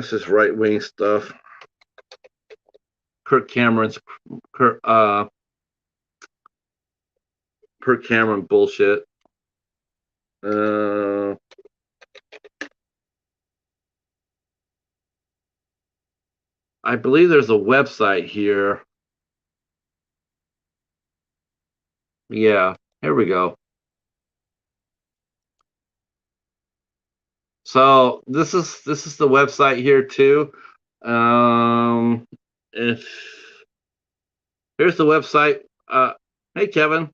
Speaker 1: just right wing stuff. Kirk Cameron's Kirk, uh Kirk Cameron bullshit. Uh, I believe there's a website here. Yeah, here we go. So this is the website here too. Um, if here's the website. Hey Kevin.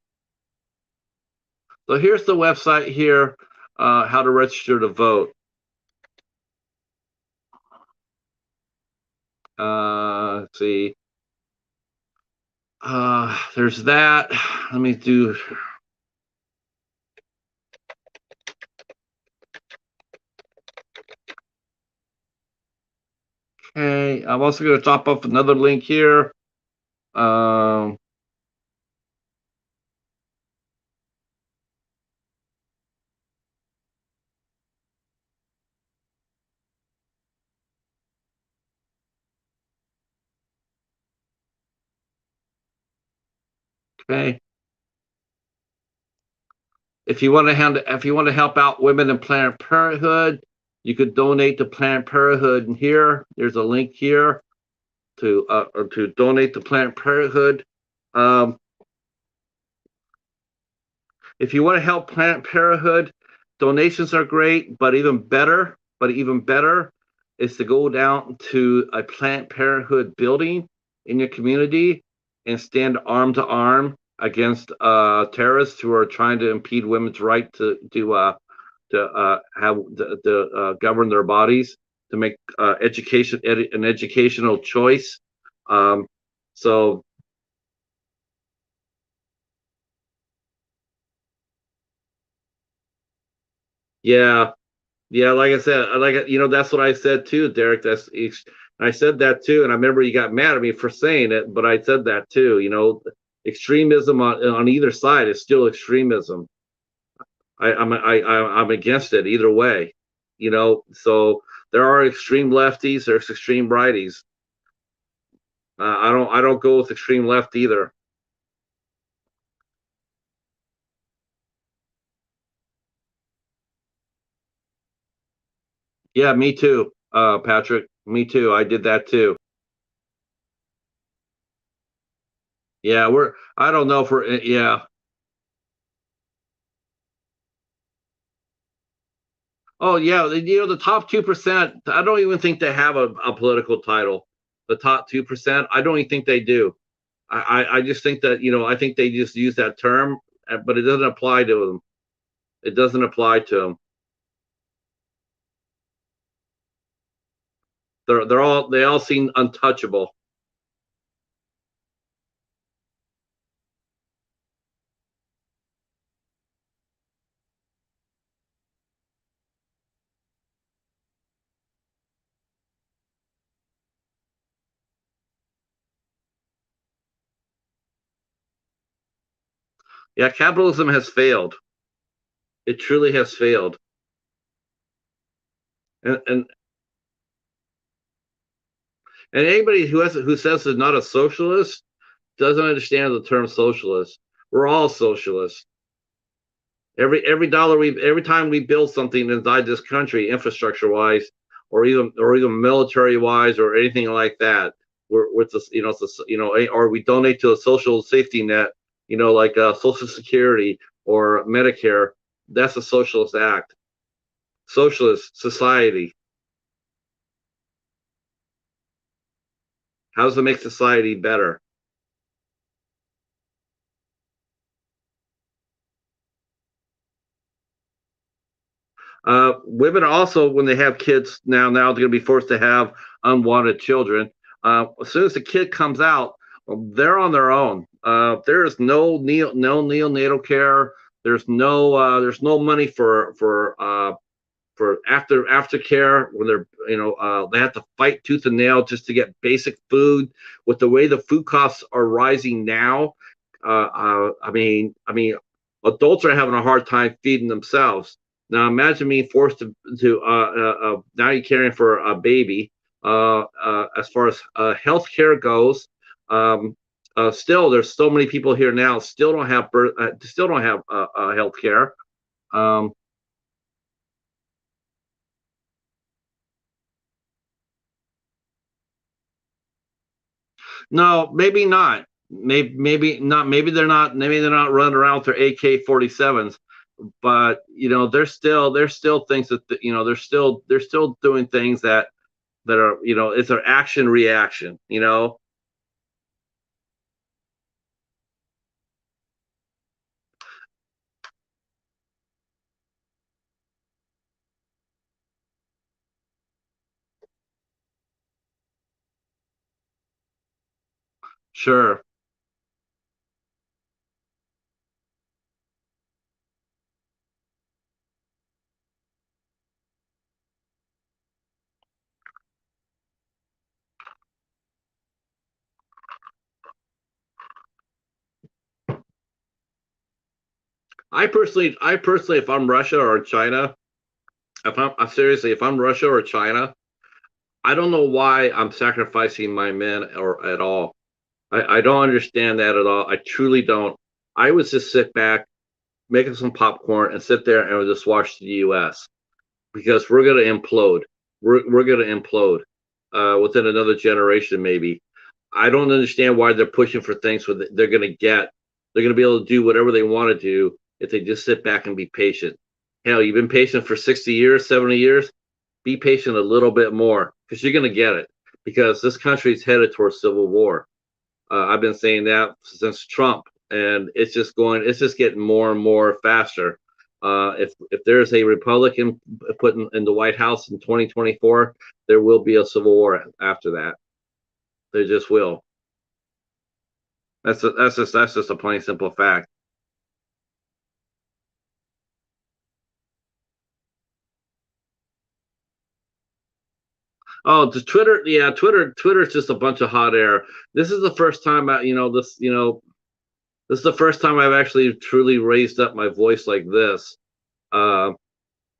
Speaker 1: So here's the website here. How to register to vote. Let's see. There's that. Let me do. Okay, I'm also going to top up another link here. Um, okay. If you want to help out women in Planned Parenthood, you could donate to Planned Parenthood. And here, there's a link here to donate to Planned Parenthood. Um, if you want to help Planned Parenthood, donations are great, but even better is to go down to a Planned Parenthood building in your community and stand arm to arm against terrorists who are trying to impede women's right to govern their bodies, to make an educational choice. Um, so yeah, yeah, like I said, that's what I said too, Derek. I said that too, and I remember you got mad at me for saying it, but I said that too. Extremism on either side is still extremism. I'm against it either way. So there are extreme lefties, there's extreme righties. I don't go with extreme left either. Yeah, me too, Patrick. Me too. I did that too. Yeah, we're. I don't know if we're. Yeah. Oh yeah, the top 2%. I don't even think they have a political title. The top 2%. I don't even think they do. I just think that I think they just use that term, but it doesn't apply to them. It doesn't apply to them. They all seem untouchable. Yeah, capitalism has failed. It truly has failed. And anybody who says they're not a socialist doesn't understand the term socialist. We're all socialists. Every time we build something inside this country, infrastructure wise, or even military wise, or anything like that, we're with this, or we donate to a social safety net, like Social Security or Medicare. That's a socialist act. Socialist society. How does it make society better? Women also, when they have kids now they're going to be forced to have unwanted children. As soon as the kid comes out, they're on their own. There is no neonatal care. There's no money for aftercare when they're they have to fight tooth and nail just to get basic food. With the way the food costs are rising now, I mean, adults are having a hard time feeding themselves. Now imagine being forced to now you're caring for a baby. As far as healthcare goes, still there's so many people here now still don't have health care. Um, No, maybe not. Maybe not. Maybe they're not. Maybe they're not running around with their AK-47s. But there's still things that they're still doing things that are it's their action reaction. Sure. I personally, if I'm Russia or China, if I'm Russia or China, I don't know why I'm sacrificing my men or at all. I don't understand that at all. I truly don't. I would just sit back, making some popcorn, and sit there and just watch the U.S. because we're going to implode. We're going to implode within another generation, maybe. I don't understand why they're pushing for things where they're going to get. They're going to be able to do whatever they want to do if they just sit back and be patient. Hell, you've been patient for 60 years, 70 years. Be patient a little bit more because you're going to get it. Because this country is headed towards civil war. I've been saying that since Trump, and it's just getting more and more faster. If there's a Republican put in the White House in 2024, there will be a civil war after that. There just will. That's just a plain simple fact. Oh, the Twitter, yeah, Twitter is just a bunch of hot air. This is the first time this is the first time I've actually truly raised up my voice like this. Uh,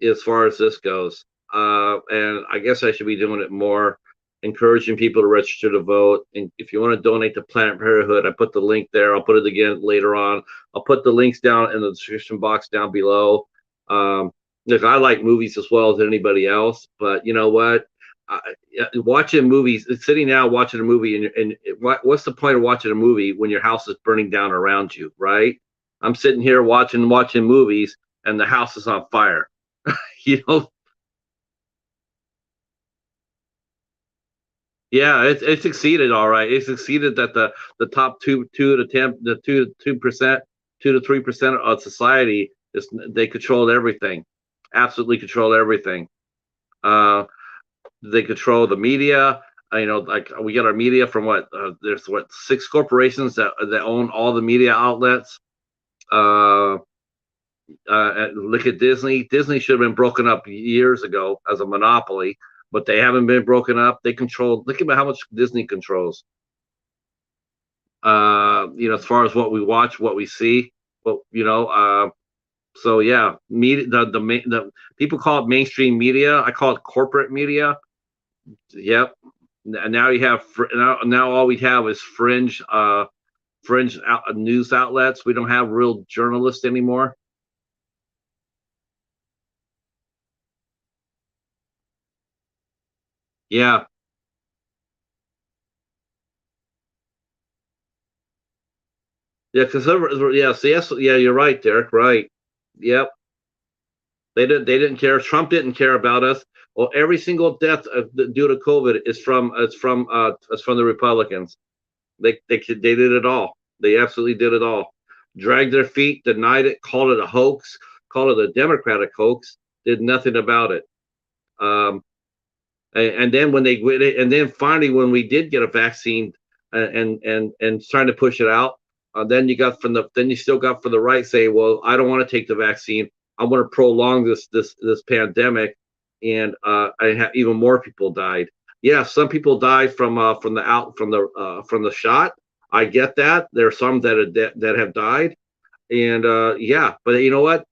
Speaker 1: as far as this goes. And I guess I should be doing it more, encouraging people to register to vote. And if you want to donate to Planet Parenthood, I put the link there. I'll put it again later on. I'll put the links down in the description box down below. Look, I like movies as well as anybody else, but you know what? I, Watching movies, sitting down watching a movie, what's the point of watching a movie when your house is burning down around you, right? I'm sitting here watching movies, and the house is on fire. you know yeah, it succeeded all right. It succeeded that the top two to 10 the 2% 2 to 3% of society is they controlled everything, absolutely controlled everything. uh they control the media. Like we get our media from there's six corporations that own all the media outlets. uh Look at Disney. Disney should have been broken up years ago as a monopoly, but they haven't been broken up. They control. Look at how much Disney controls. As far as what we watch, what we see, but so yeah, media. The people call it mainstream media. I call it corporate media. Yep. And now you have now all we have is news outlets. We don't have real journalists anymore. Yeah, yeah, because yes, yeah, you're right, Derek. Right. Yep. They didn't care. Trump didn't care about us. Well, every single death due to COVID is from the Republicans. They did it all. They absolutely did it all. Dragged their feet, denied it, called it a hoax, called it a Democratic hoax. did nothing about it. Um, and then and then finally when we did get a vaccine and trying to push it out, then you still got from the right say, well, I don't want to take the vaccine. I want to prolong this pandemic, and even more people died. Yeah, some people died from the shot. I get that. There are some that have died, and yeah, but you know what?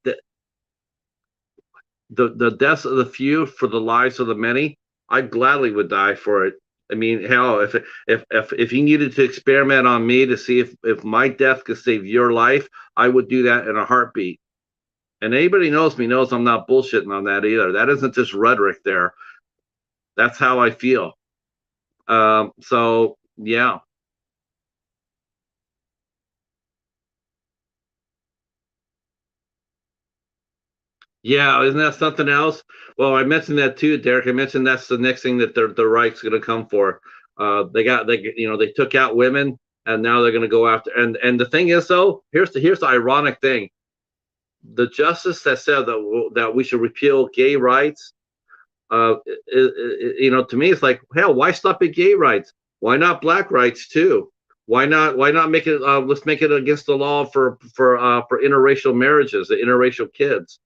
Speaker 1: The deaths of the few for the lives of the many, I gladly would die for it. I mean, hell, if you needed to experiment on me to see if my death could save your life, I would do that in a heartbeat. And anybody knows me knows I'm not bullshitting on that either. That isn't just rhetoric there. That's how I feel. So yeah. Yeah, isn't that something else? Well, I mentioned that too, Derek. I mentioned that's the next thing that the right's going to come for. They took out women, and now they're going to go after. And the thing is, though, here's the ironic thing: the justice that said that we should repeal gay rights, to me, it's like, hell, why stop at gay rights? Why not black rights too? Why not make it? Let's make it against the law for interracial marriages, the interracial kids.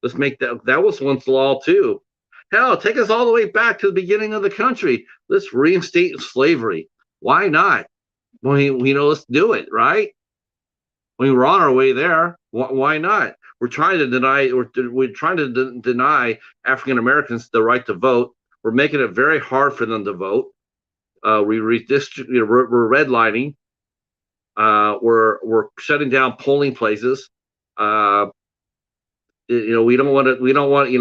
Speaker 1: Let's make that was once law too. Hell, take us all the way back to the beginning of the country. Let's reinstate slavery. Why not? Let's do it, right? We're on our way there. Why not? We're trying to deny African Americans the right to vote. We're making it very hard for them to vote. We're redlining. We're shutting down polling places. Uh, we don't want to. We don't want.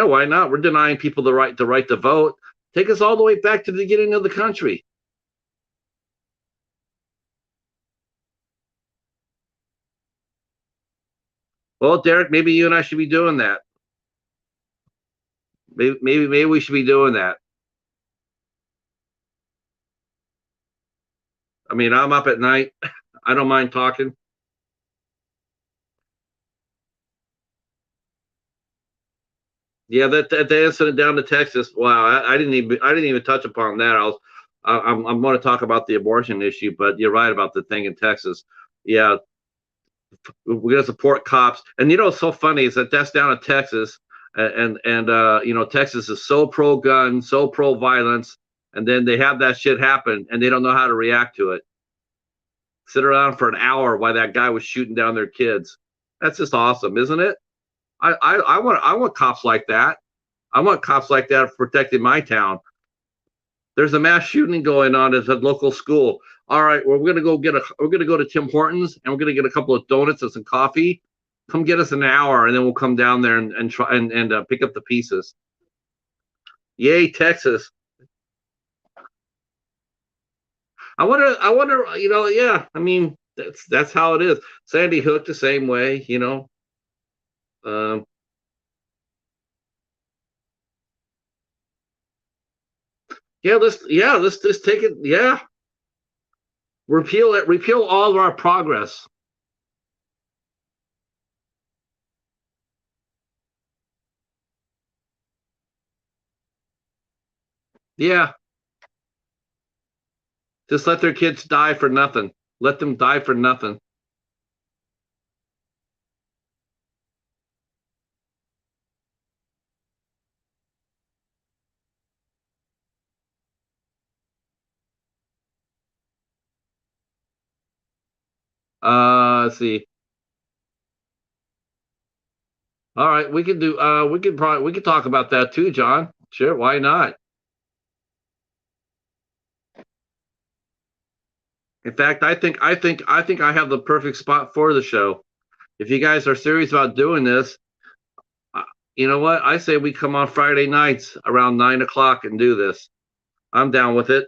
Speaker 1: Why not? We're denying people the right to vote. Take us all the way back to the beginning of the country. Well, Derek, maybe you and I should be doing that. Maybe we should be doing that. I mean, I'm up at night. I don't mind talking. Yeah, that incident down to Texas. Wow, I didn't even touch upon that. I'm going to talk about the abortion issue, but you're right about the thing in Texas. Yeah, we're going to support cops. And what's so funny is that's down in Texas, and Texas is so pro gun, so pro violence, and then they have that shit happen, and they don't know how to react to it. Sit around for an hour while that guy was shooting down their kids. That's just awesome, isn't it? I want cops like that. I want cops like that protecting my town. There's a mass shooting going on at a local school. All right, well, we're gonna go to Tim Hortons and we're gonna get a couple of donuts and some coffee. Come get us an hour, and then we'll come down there and try and pick up the pieces. Yay, Texas! I wonder. Yeah. I mean, that's how it is. Sandy Hook the same way. Um, let's just take it. Yeah, repeal it. Repeal all of our progress. Yeah, just let their kids die for nothing. Let them die for nothing. Let's see. All right, we can do. We could talk about that too, John. Sure, why not? In fact, I think I have the perfect spot for the show. If you guys are serious about doing this, uh, you know what? I say we come on Friday nights around 9 o'clock and do this. I'm down with it.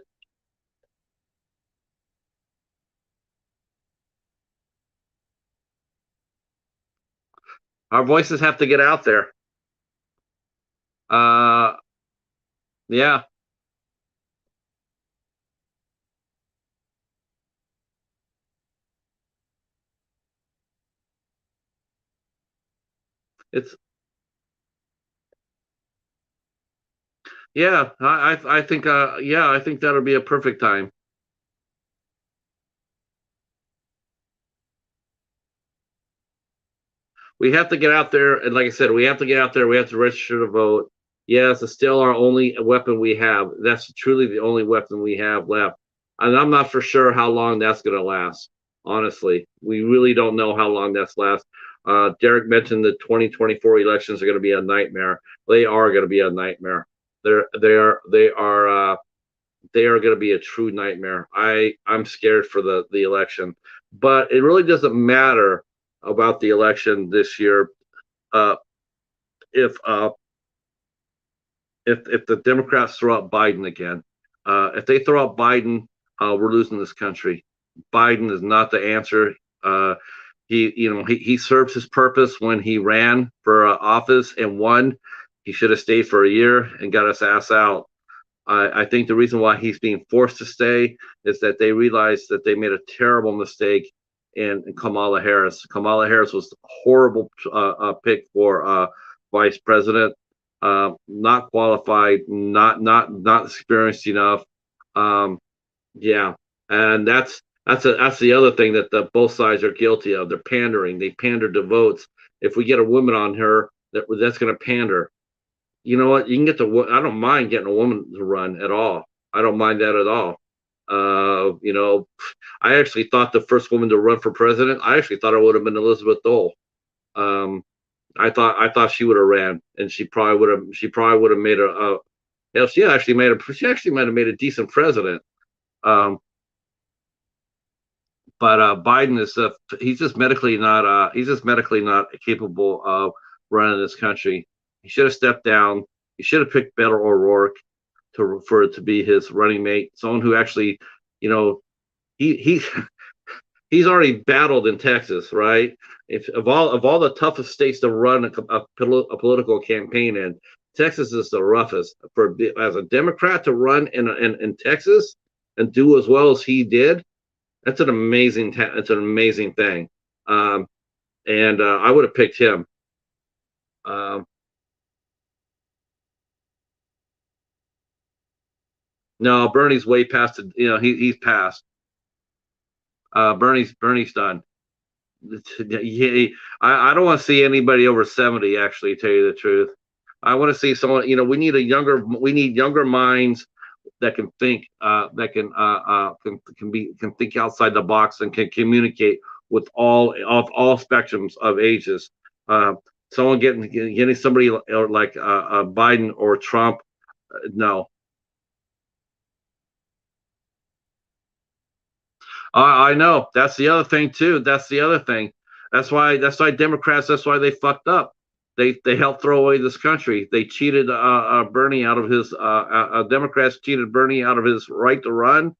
Speaker 1: Our voices have to get out there. Uh, yeah, it's Yeah, I think yeah, I think that'll be a perfect time. We have to get out there, and like I said, we have to get out there. We have to register to vote. Yes, it's still our only weapon we have. That's truly the only weapon we have left, and I'm not for sure how long that's going to last. Honestly, we really don't know how long that's last. Derek mentioned the 2024 elections are going to be a nightmare. They are going to be a nightmare. They are going to be a true nightmare. I'm scared for the election, but it really doesn't matter about the election this year. Uh, if if the Democrats throw out Biden again, if they throw out Biden, we're losing this country. Biden is not the answer. He served his purpose when he ran for office and won. He should have stayed for a year and got his ass out. I think the reason why he's being forced to stay is that they realized that they made a terrible mistake in Kamala Harris. Kamala Harris was a horrible pick for vice president. Not qualified, not experienced enough. Um, yeah, and that's the other thing that both sides are guilty of. They're pandering. They pander to votes. If we get a woman on her, that's going to pander. You know what? You can get the. I don't mind getting a woman to run at all. I don't mind that at all. I actually thought the first woman to run for president. I actually thought it would have been Elizabeth Dole. Um, I thought she would have ran, and she probably would have made yeah, she actually might have made a decent president. Um, but Biden is he's just medically not capable of running this country. He should have stepped down. He should have picked Beto O'Rourke for it to be his running mate, someone who actually, you know, he he's already battled in Texas, right? If of all the toughest states to run a political campaign in, Texas is the roughest. For as a Democrat to run in Texas and do as well as he did, it's an amazing thing. Um, and I would have picked him. Um, no, Bernie's way past it. He's passed. Bernie's done. I don't want to see anybody over 70. Actually, tell you the truth, I want to see someone. We need younger minds that can think, that can think outside the box and can communicate with all spectrums of ages. Uh, Someone getting somebody like Biden or Trump. No, I know. That's the other thing too. That's the other thing. That's why Democrats. That's why they fucked up. They helped throw away this country. They cheated Bernie out of his. Democrats cheated Bernie out of his right to run.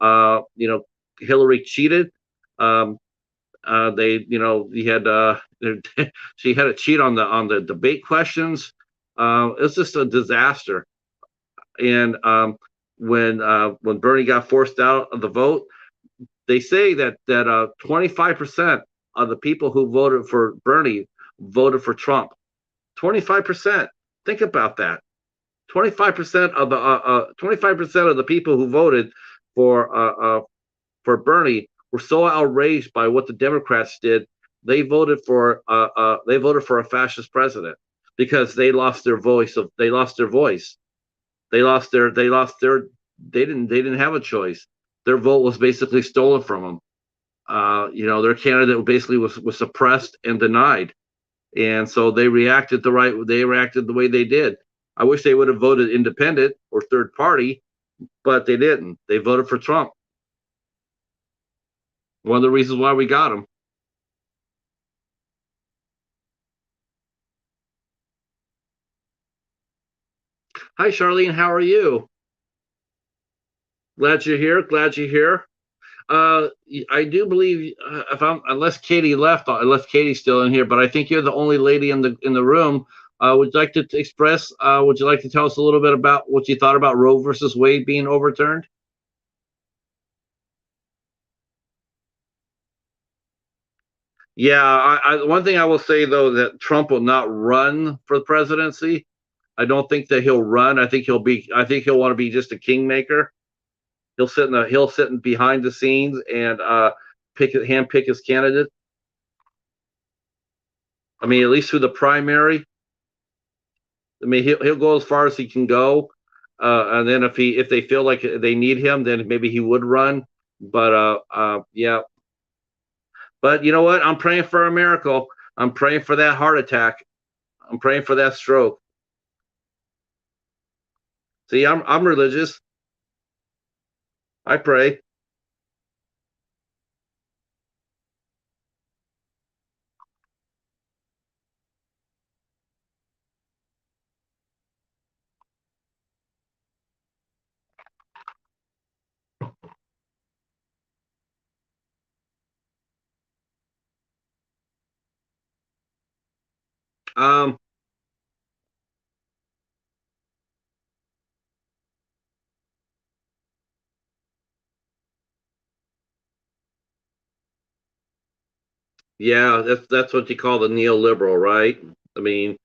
Speaker 1: Uh, you know, Hillary cheated. Um, he had she had to cheat on the debate questions. It's just a disaster. And when Bernie got forced out of the vote, they say that 25% of the people who voted for Bernie voted for Trump. 25%. Think about that. 25% of the people who voted for for Bernie were so outraged by what the Democrats did. They voted for a fascist president because they lost their voice. They lost their voice. They didn't have a choice. Their vote was basically stolen from them. Their candidate basically was suppressed and denied, and so they reacted the way they did. I wish they would have voted independent or third party, but they didn't. They voted for Trump. One of the reasons why we got him. Hi, Charlene. How are you? Glad you're here. Glad you're here. Uh, I do believe, if I'm unless Katie left, unless Katie's still in here, but I think you're the only lady in the room. Would you like to express? Would you like to tell us a little bit about what you thought about Roe versus Wade being overturned? Yeah, one thing I will say though that Trump will not run for the presidency. I don't think that he'll run. I think he'll want to be just a kingmaker. He'll sit in behind the scenes and pick his candidate. I mean, at least through the primary. I mean, he'll go as far as he can go, and then if they feel like they need him, then maybe he would run. But yeah. But you know what? I'm praying for a miracle. I'm praying for that heart attack. I'm praying for that stroke. See, I'm religious. I pray. Um, yeah, that's what you call the neoliberal, right? I mean,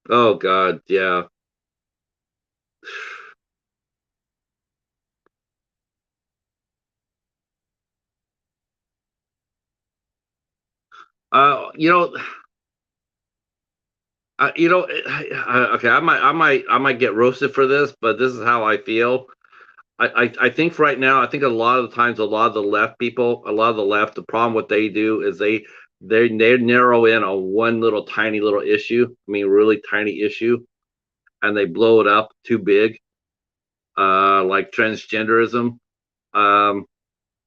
Speaker 1: oh God, yeah. You know, okay, I might get roasted for this, but this is how I feel. I think right now, I think a lot of the times, a lot of the left people, a lot of the left, the problem what they do is they narrow in on one little tiny little issue. I mean, really tiny issue, and they blow it up too big. Like transgenderism. Um,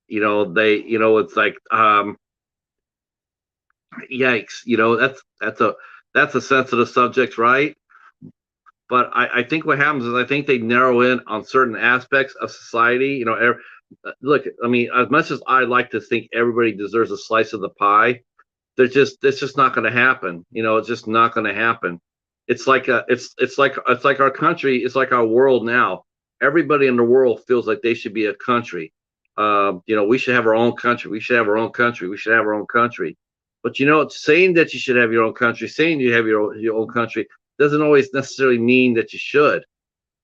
Speaker 1: it's like, yikes. That's a sensitive subject, right? But I think what happens is I think they narrow in on certain aspects of society. Look, I mean, as much as I like to think everybody deserves a slice of the pie, it's just not going to happen. It's just not going to happen. It's like our country. It's like our world now. Everybody in the world feels like they should be a country. We should have our own country. We should have our own country. We should have our own country. But saying that you should have your own country, saying you have your own country, doesn't always necessarily mean that you should.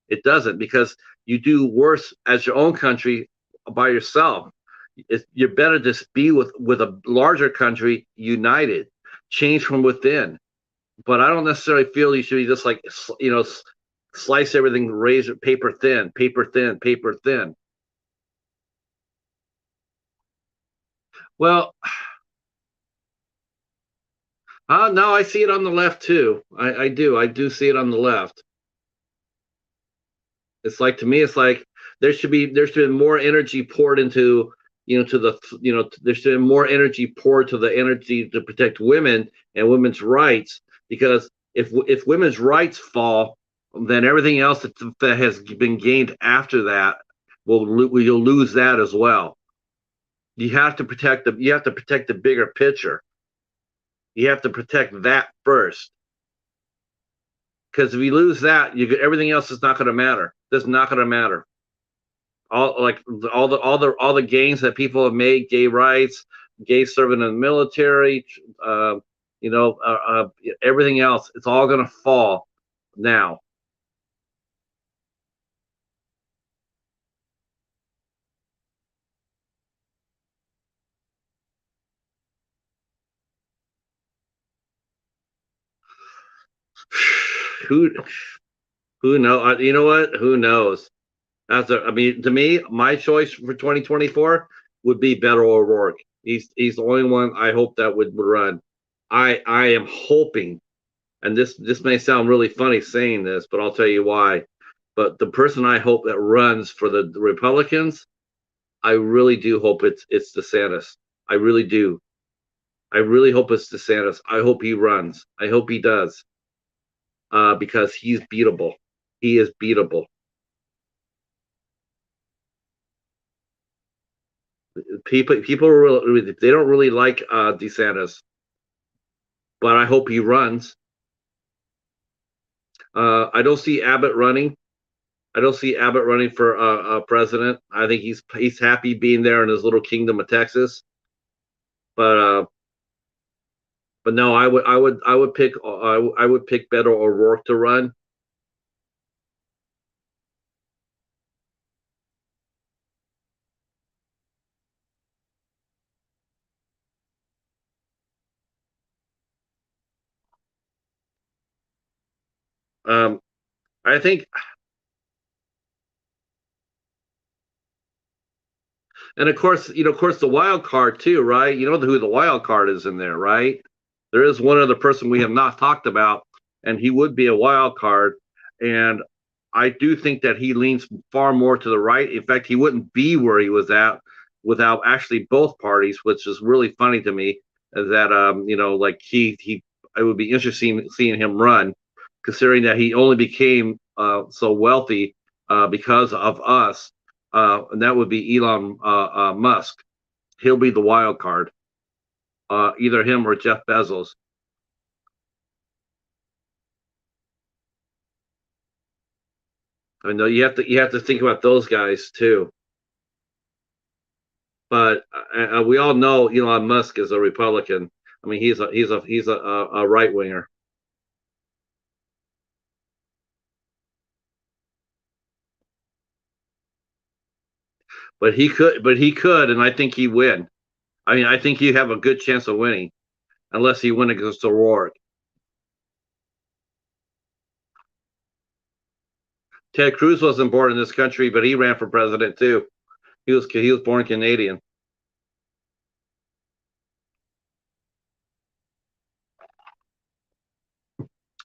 Speaker 1: It doesn't, because you do worse as your own country by yourself. You're better to be with a larger country, united, change from within. But I don't necessarily feel you should be just like, slice everything razor paper thin, paper thin, paper thin. Well, no, I see it on the left too. I do see it on the left. It's like, to me, it's like there should be more energy poured into, there should be more energy poured to the energy to protect women and women's rights, because if women's rights fall, then everything else that has been gained after that you'll lose that as well. You have to protect the bigger picture. You have to protect that first, because if you lose that, everything else is not going to matter. It's not going to matter. All the gains that people have made, gay rights, gay serving in the military, uh, everything else, it's all going to fall now. who who know? You know what? Who knows? I mean, to me, my choice for 2024 would be Beto O'Rourke. He's the only one I hope that would run. I am hoping, and this may sound really funny saying this, but I'll tell you why. But the person I hope that runs for the Republicans, I really do hope it's DeSantis. I really do. I really hope it's DeSantis. I hope he runs. I hope he does, because he's beatable. He is beatable. People really, they don't really like DeSantis, but I hope he runs. I don't see Abbott running. I don't see Abbott running for president. I think he's happy being there in his little kingdom of Texas. But no, I would pick Beto O'Rourke to run. Um, I think, and of course, the wild card too, right? You know who the wild card is in there, right? There is one other person we have not talked about, and he would be a wild card. And I do think that he leans far more to the right. In fact, he wouldn't be where he was at without actually both parties, which is really funny to me. That like he, it would be interesting seeing him run, considering that he only became so wealthy because of us, and that would be Elon Musk. He'll be the wild card, either him or Jeff Bezos. I know you have to think about those guys too. But we all know Elon Musk is a Republican. I mean, he's a right winger. But he could, and I think he win. I mean, I think you have a good chance of winning, unless he win against O'Rourke. Ted Cruz wasn't born in this country, but he ran for president too. He was born Canadian.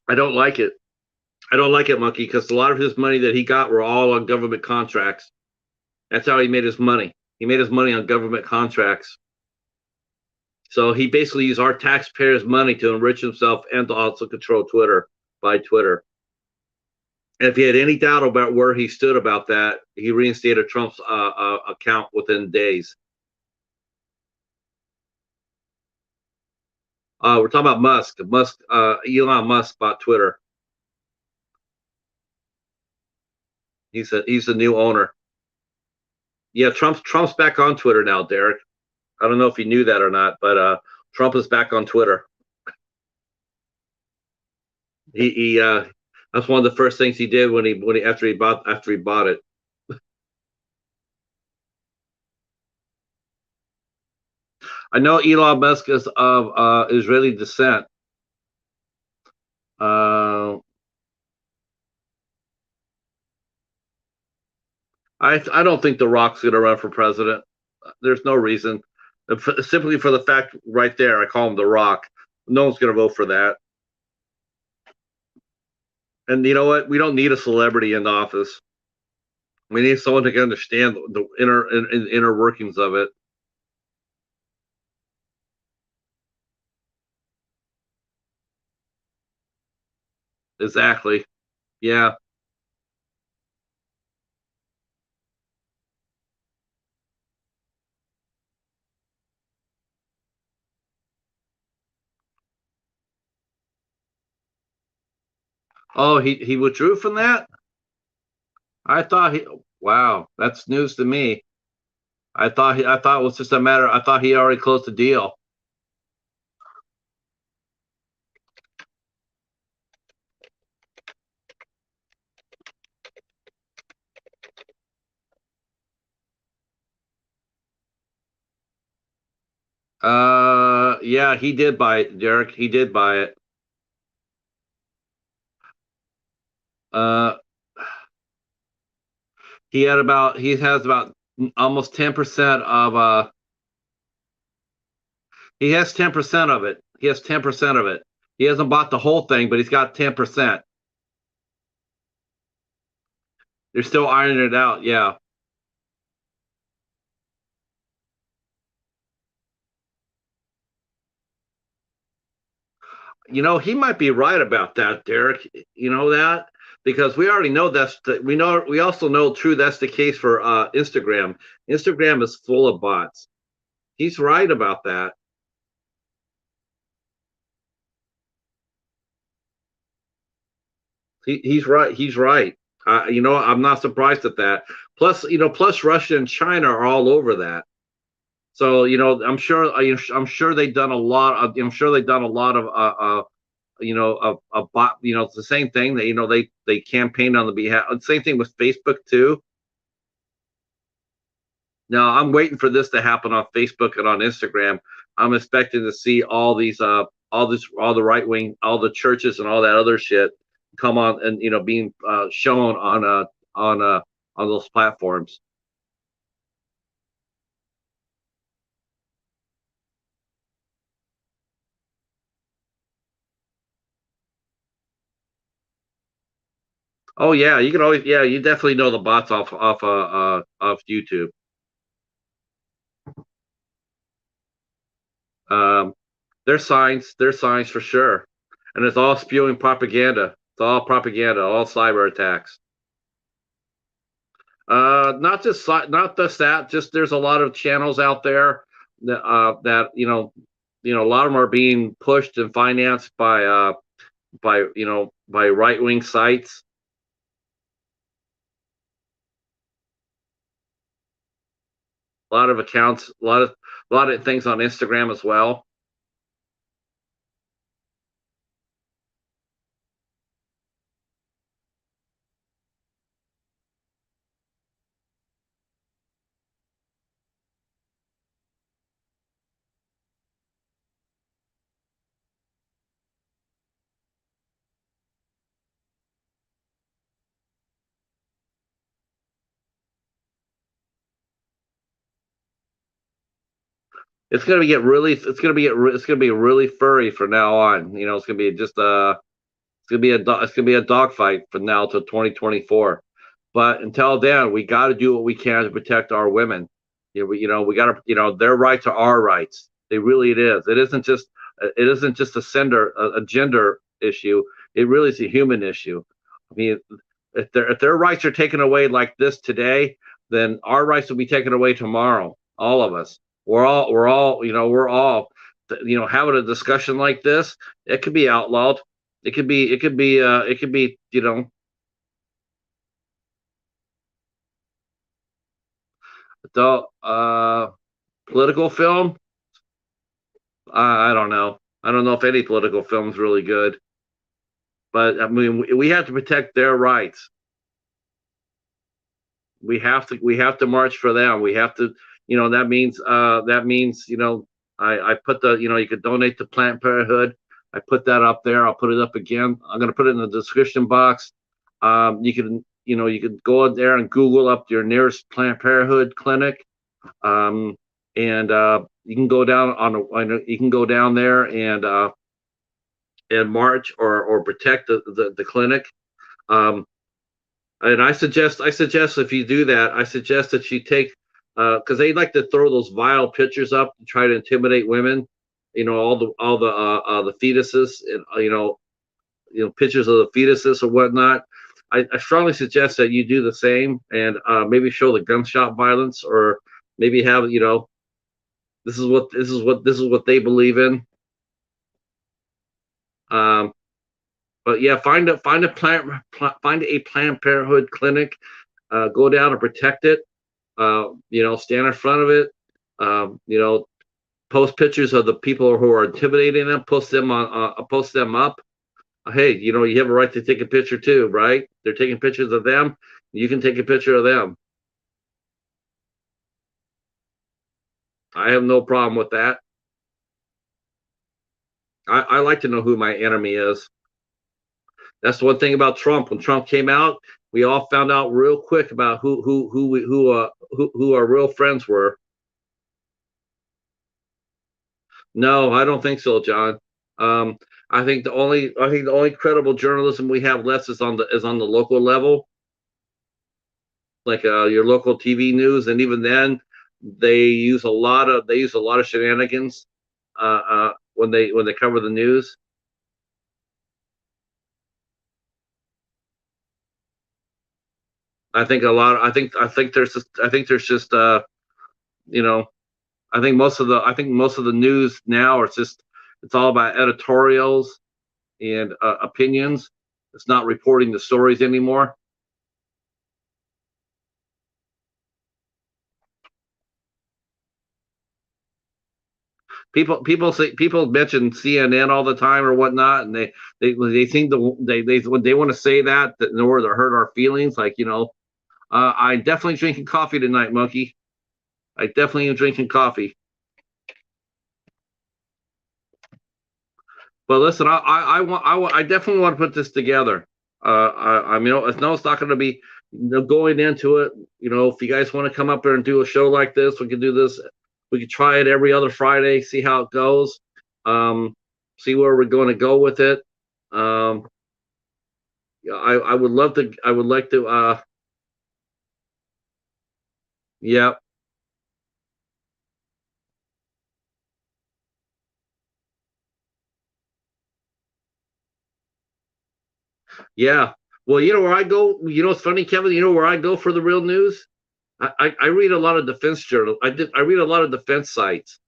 Speaker 1: I don't like it. I don't like it, Monkey, because a lot of his money that he got were all on government contracts. That's how he made his money. He made his money on government contracts. So he basically used our taxpayers' money to enrich himself and to also control Twitter by Twitter. And if he had any doubt about where he stood about that, he reinstated Trump's account within days. We're talking about Musk. Elon Musk bought Twitter. He's the new owner. Yeah, Trump's back on Twitter now, Derek. I don't know if you knew that or not, but Trump is back on Twitter. He that's one of the first things he did when he after he bought it. I know Elon Musk is of Israeli descent. Uh, I don't think The Rock's going to run for president. There's no reason. Simply for the fact right there, I call him The Rock. No one's going to vote for that. And you know what? We don't need a celebrity in office. We need someone who can understand the inner workings of it. Exactly. Yeah. Oh, he withdrew from that. I thought he. Wow, that's news to me. I thought it was just a matter. I thought he already closed the deal. Yeah, he did buy it, Derek. He did buy it. Uh, he has about almost 10% of he has 10% of it. He has 10% of it. He hasn't bought the whole thing, but he's got 10%. They're still ironing it out. Yeah. He might be right about that, Derek. You know that? Because we already know we also know true that's the case for Instagram. Instagram is full of bots. He's right about that. He's right. He's right. You know, I'm not surprised at that. Plus, you know, plus Russia and China are all over that. So, you know, I'm sure they've done a lot. I'm sure they've done a lot of, you know, bot. You know, it's the same thing that, you know, they campaign on the behalf. Same thing with Facebook too. Now, I'm waiting for this to happen on Facebook and on Instagram. I'm expecting to see all the right wing, all the churches and all that other shit come on and, you know, being shown on uh on those platforms. Oh yeah, you can always, yeah, you definitely know the bots off YouTube. Um, there's signs for sure, and it's all spewing propaganda. It's all propaganda, all cyber attacks. Not just that. Just there's a lot of channels out there that you know, a lot of them are being pushed and financed by you know, by right wing sites. A lot of accounts, a lot of things on Instagram as well. It's gonna be really furry from now on. You know, it's gonna be just it's gonna be a dogfight from now till 2024. But until then, we got to do what we can to protect our women. You know, we got to, you know, their rights are our rights. They really it is. It isn't just a gender issue. It really is a human issue. I mean, if their rights are taken away like this today, then our rights will be taken away tomorrow. All of us. We're all, you know, having a discussion like this. It could be outlawed. It could be, you know, the political film. I don't know. I don't know if any political film's really good, but I mean, we have to protect their rights. We have to march for them. We have to, you know, that means, you know, I put the, you know, you could donate to Planned Parenthood. I put that up there. I'll put it up again. I'm gonna put it in the description box. You can, you know, you can go out there and Google up your nearest Planned Parenthood clinic. Um, and you can go down you can go down there and march or protect the clinic. Um, and I suggest if you do that, I suggest that you take, because they like to throw those vile pictures up to try to intimidate women. You know, the fetuses, and you know, pictures of the fetuses or whatnot. I strongly suggest that you do the same and maybe show the gunshot violence, or maybe have, you know, this is what they believe in. Um, but yeah, find a Planned Parenthood clinic. Go down and protect it. You know, stand in front of it. You know, post pictures of the people who are intimidating them. Post them up. Hey, you know, you have a right to take a picture too, right? They're taking pictures of them. You can take a picture of them. I have no problem with that. I like to know who my enemy is. That's the one thing about Trump. When Trump came out, we all found out real quick about who our real friends were. No, I don't think so, John. Um, I think the only credible journalism we have left is on the local level, like your local TV news, and even then, they use a lot of shenanigans when they cover the news. I think a lot. I think there's just you know, I think most of the news now are just, it's all about editorials and opinions. It's not reporting the stories anymore. People mention CNN all the time or whatnot, and they think they want to say that in order to hurt our feelings. Like, I definitely drinking coffee tonight, monkey. I definitely am drinking coffee. But listen, I definitely want to put this together. It's not going to be going into it. If you guys want to come up there and do a show like this, we can do this. We could try it every other Friday, see how it goes, see where we're going to go with it. I would love to. I would like to. Yeah, yeah. Well, you know where I go. It's funny, Kevin. You know where I go for the real news. I read a lot of defense journals. I read a lot of defense sites.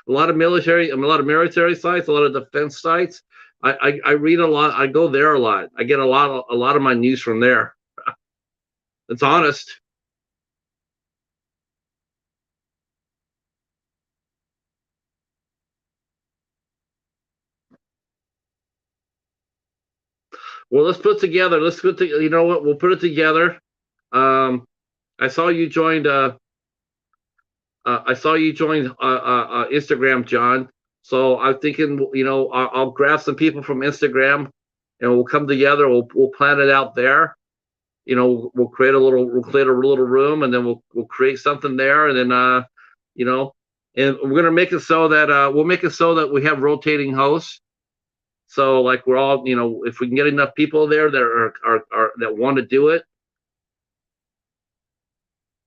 Speaker 1: A lot of military sites, a lot of defense sites. I read a lot. I go there a lot. I get a lot of my news from there. It's honest. Well, let's put together. Let's put. You know what? We'll put it together. Um, I saw you joined. I saw you join Instagram, John. So I'm thinking, I'll grab some people from Instagram, and we'll come together. We'll plan it out there. We'll create a little room, and then we'll create something there, and then you know, and we're gonna make it so that we'll make it so that we have rotating hosts. So like we're all, if we can get enough people there that are that want to do it,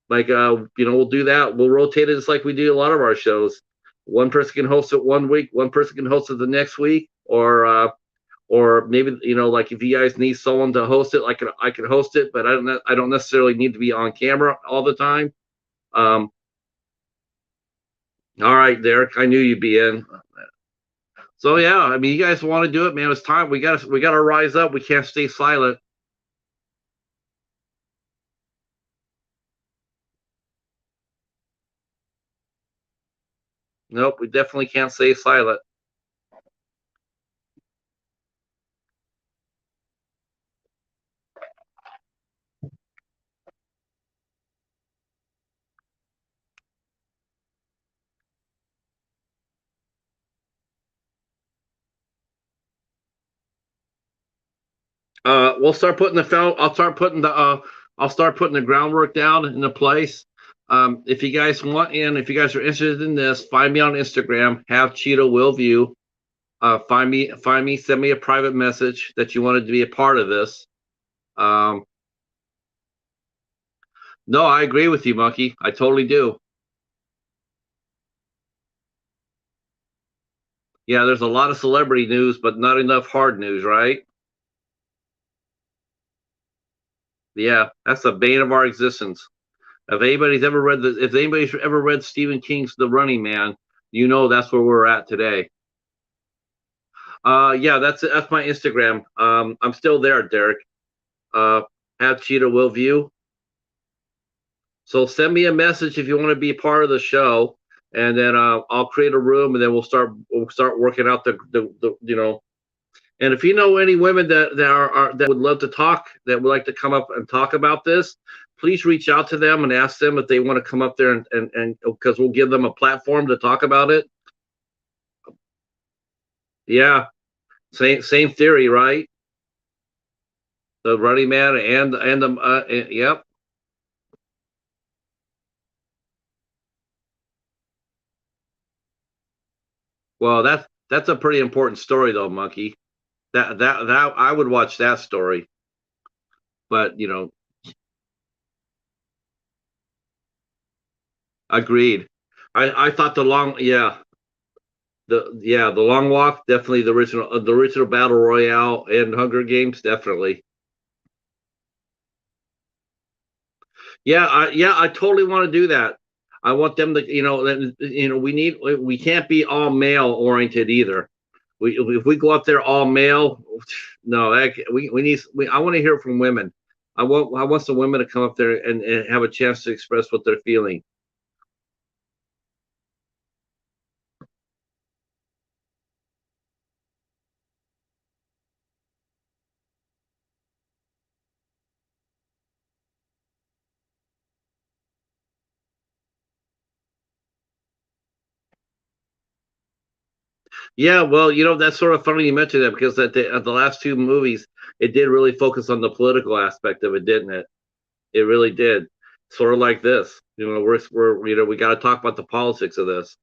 Speaker 1: like we'll do that. We'll rotate it just like we do a lot of our shows. One person can host it one week, one person can host it the next week, or maybe like if you guys need someone to host it, I can host it, but I don't necessarily need to be on camera all the time. Um, all right, Derek, I knew you'd be in. So yeah, I mean, you guys want to do it, man? It's time. We got to rise up. We can't stay silent. Nope, we definitely can't stay silent. We'll start putting the fel- I'll start putting the groundwork down into place. If you guys want in, if you guys are interested in this, find me on Instagram. Have Cheeto will view. Find me, send me a private message that you wanted to be a part of this. Um, no, I agree with you, Monkey. I totally do. Yeah, there's a lot of celebrity news, but not enough hard news, right? Yeah, that's the bane of our existence. If anybody's ever read Stephen King's The Running Man, that's where we're at today. Yeah, that's my Instagram. I'm still there, Derek. Uh, have Cheetah will view. So send me a message if you want to be part of the show, and then I'll create a room, and then we'll start working out the. And if you know any women that would love to talk, that would like to come up and talk about this, please reach out to them and ask them if they want to come up there and because we'll give them a platform to talk about it. Yeah, same theory, right? The Running Man and the yep. Well, that's a pretty important story though, Monkey. That I would watch that story, but agreed. I thought the long walk, definitely the original battle royale and Hunger Games, definitely. Yeah, I totally want to do that. I want them to, we can't be all male oriented either. If we go up there all male, no, we need. I want to hear from women. I want some women to come up there and have a chance to express what they're feeling. Yeah, well, that's sort of funny you mentioned that because at the last two movies, it did really focus on the political aspect of it, didn't it? It really did. Sort of like this. We got to talk about the politics of this.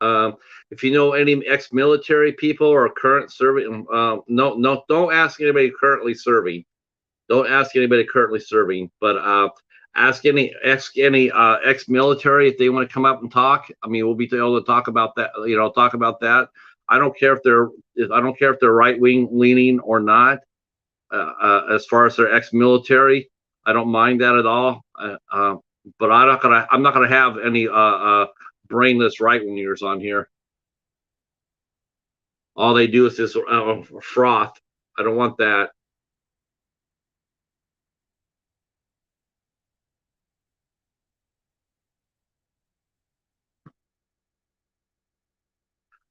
Speaker 1: Um, if you know any ex-military people or current serving, no, no, don't ask anybody currently serving. Don't ask anybody currently serving, but ask any ex-military if they want to come up and talk. I mean, we'll be able to talk about that. Talk about that. I don't care I don't care if they're right wing leaning or not. As far as their ex-military, I don't mind that at all. But I'm not gonna have any brainless right wingers on here. All they do is this froth. I don't want that.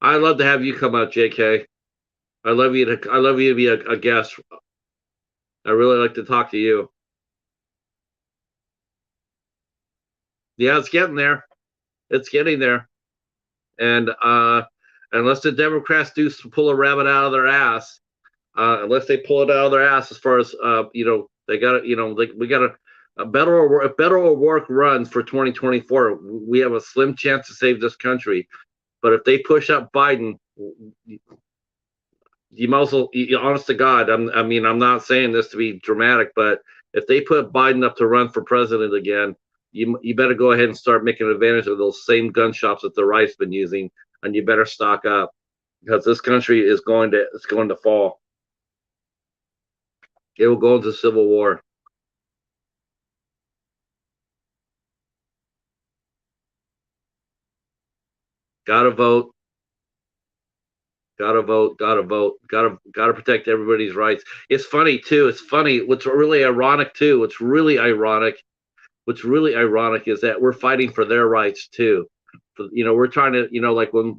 Speaker 1: I'd love to have you come out, JK. I love you to be a guest. I really like to talk to you. Yeah, it's getting there. It's getting there. And unless the Democrats do pull a rabbit out of their ass, unless they pull it out of their ass, as far as they got to, we got to a better work runs for 2024. We have a slim chance to save this country. But if they push up Biden, you might as well, honest to God, I mean, I'm not saying this to be dramatic, but if they put Biden up to run for president again, you better go ahead and start making advantage of those same gun shops that the right's been using, and you better stock up because this country is going to fall. It will go into civil war. Gotta vote. Gotta vote. Gotta vote. Gotta protect everybody's rights. It's funny too. It's funny. What's really ironic too. What's really ironic is that we're fighting for their rights too. We're trying to, like when,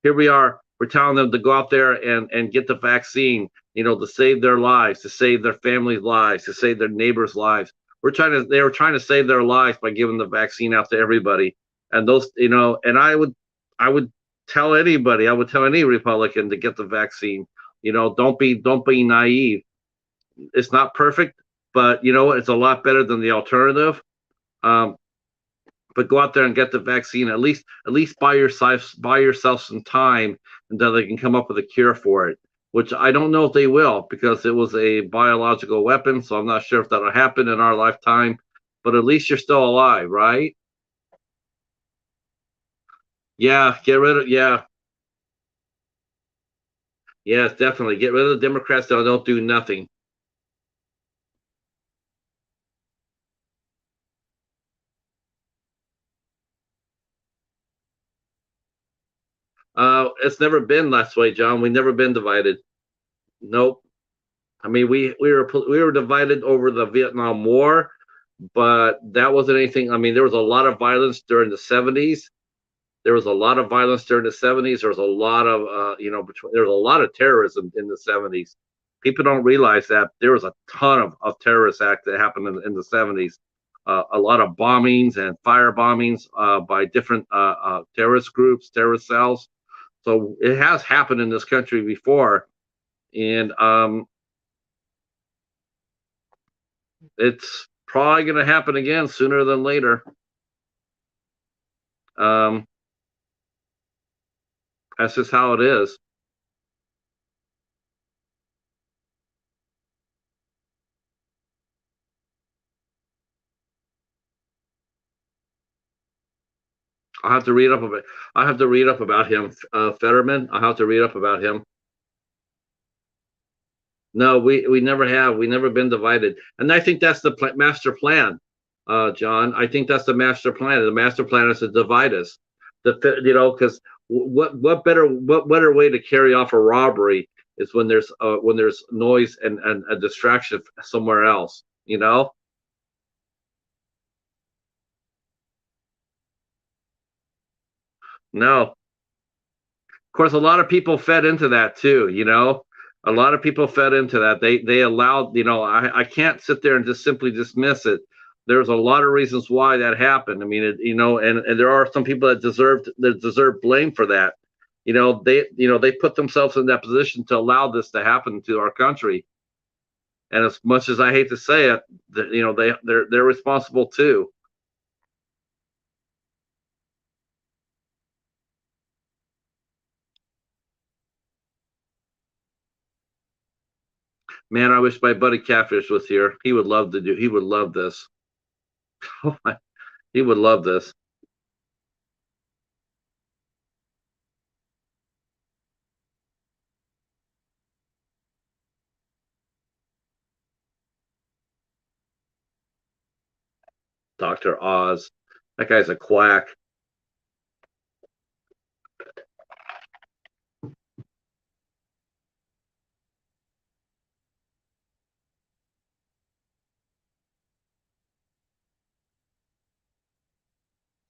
Speaker 1: here we are, we're telling them to go out there and get the vaccine, to save their lives, to save their families' lives, to save their neighbors' lives. They were trying to save their lives by giving the vaccine out to everybody. And and I would I would tell any Republican to get the vaccine. Don't be naive. It's not perfect, but it's a lot better than the alternative. Um, but go out there and get the vaccine. At least buy yourself some time until they can come up with a cure for it. Which I don't know if they will because it was a biological weapon. So I'm not sure if that'll happen in our lifetime. But at least you're still alive, right? Yeah, get rid of yes, definitely get rid of the Democrats that don't do nothing. It's never been that way, John. We've never been divided. Nope. I mean, we were divided over the Vietnam War, but that wasn't anything. I mean, there was a lot of violence during the 70s. There was a lot of violence during the 70s. There was a lot of there was a lot of terrorism in the 70s. People don't realize that there was a ton of terrorist acts that happened in the 70s. A lot of bombings and fire bombings by different terrorist groups, terrorist cells. So it has happened in this country before, and it's probably going to happen again sooner than later. Um, that's just how it is. I'll have to read up about. I have to read up about him, Fetterman. I'll have to read up about him. No, we never have. We never been divided, and I think that's the master plan, John. I think that's the master plan. The master plan is to divide us. Because what better way to carry off a robbery is when there's noise and a distraction somewhere else. No, of course, a lot of people fed into that too. A lot of people fed into that. They allowed, I can't sit there and just simply dismiss it. There's a lot of reasons why that happened. I mean, and there are some people that deserve blame for that. They put themselves in that position to allow this to happen to our country. And as much as I hate to say it, they're responsible too. Man, I wish my buddy Catfish was here. He would love to do. He would love this. He would love this. Dr. Oz. That guy's a quack.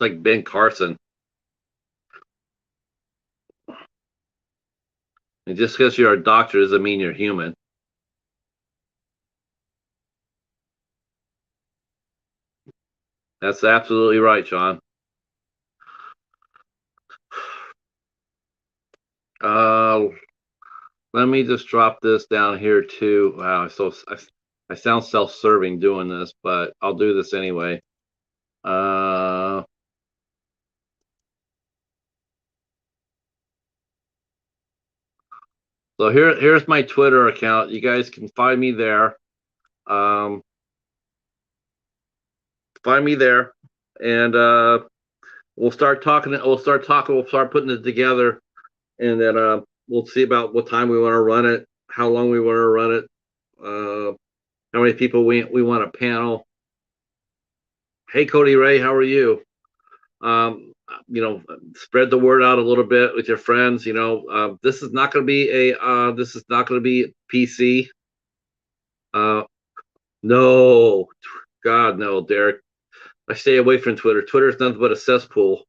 Speaker 1: Like Ben Carson. And just because you're a doctor doesn't mean you're human. That's absolutely right, Sean. Uh, Let me just drop this down here too. Wow, I sound self-serving doing this, but I'll do this anyway. Uh, so here's my Twitter account. You guys can find me there. Um, find me there, and we'll start talking. We'll start talking. We'll start putting it together, and then we'll see about what time we want to run it, how long we want to run it, how many people we want a panel. Hey, Cody Ray, how are you? Spread the word out a little bit with your friends. This is not going to be this is not going to be PC. No, God, no, Derek. I stay away from Twitter. Twitter's nothing but a cesspool.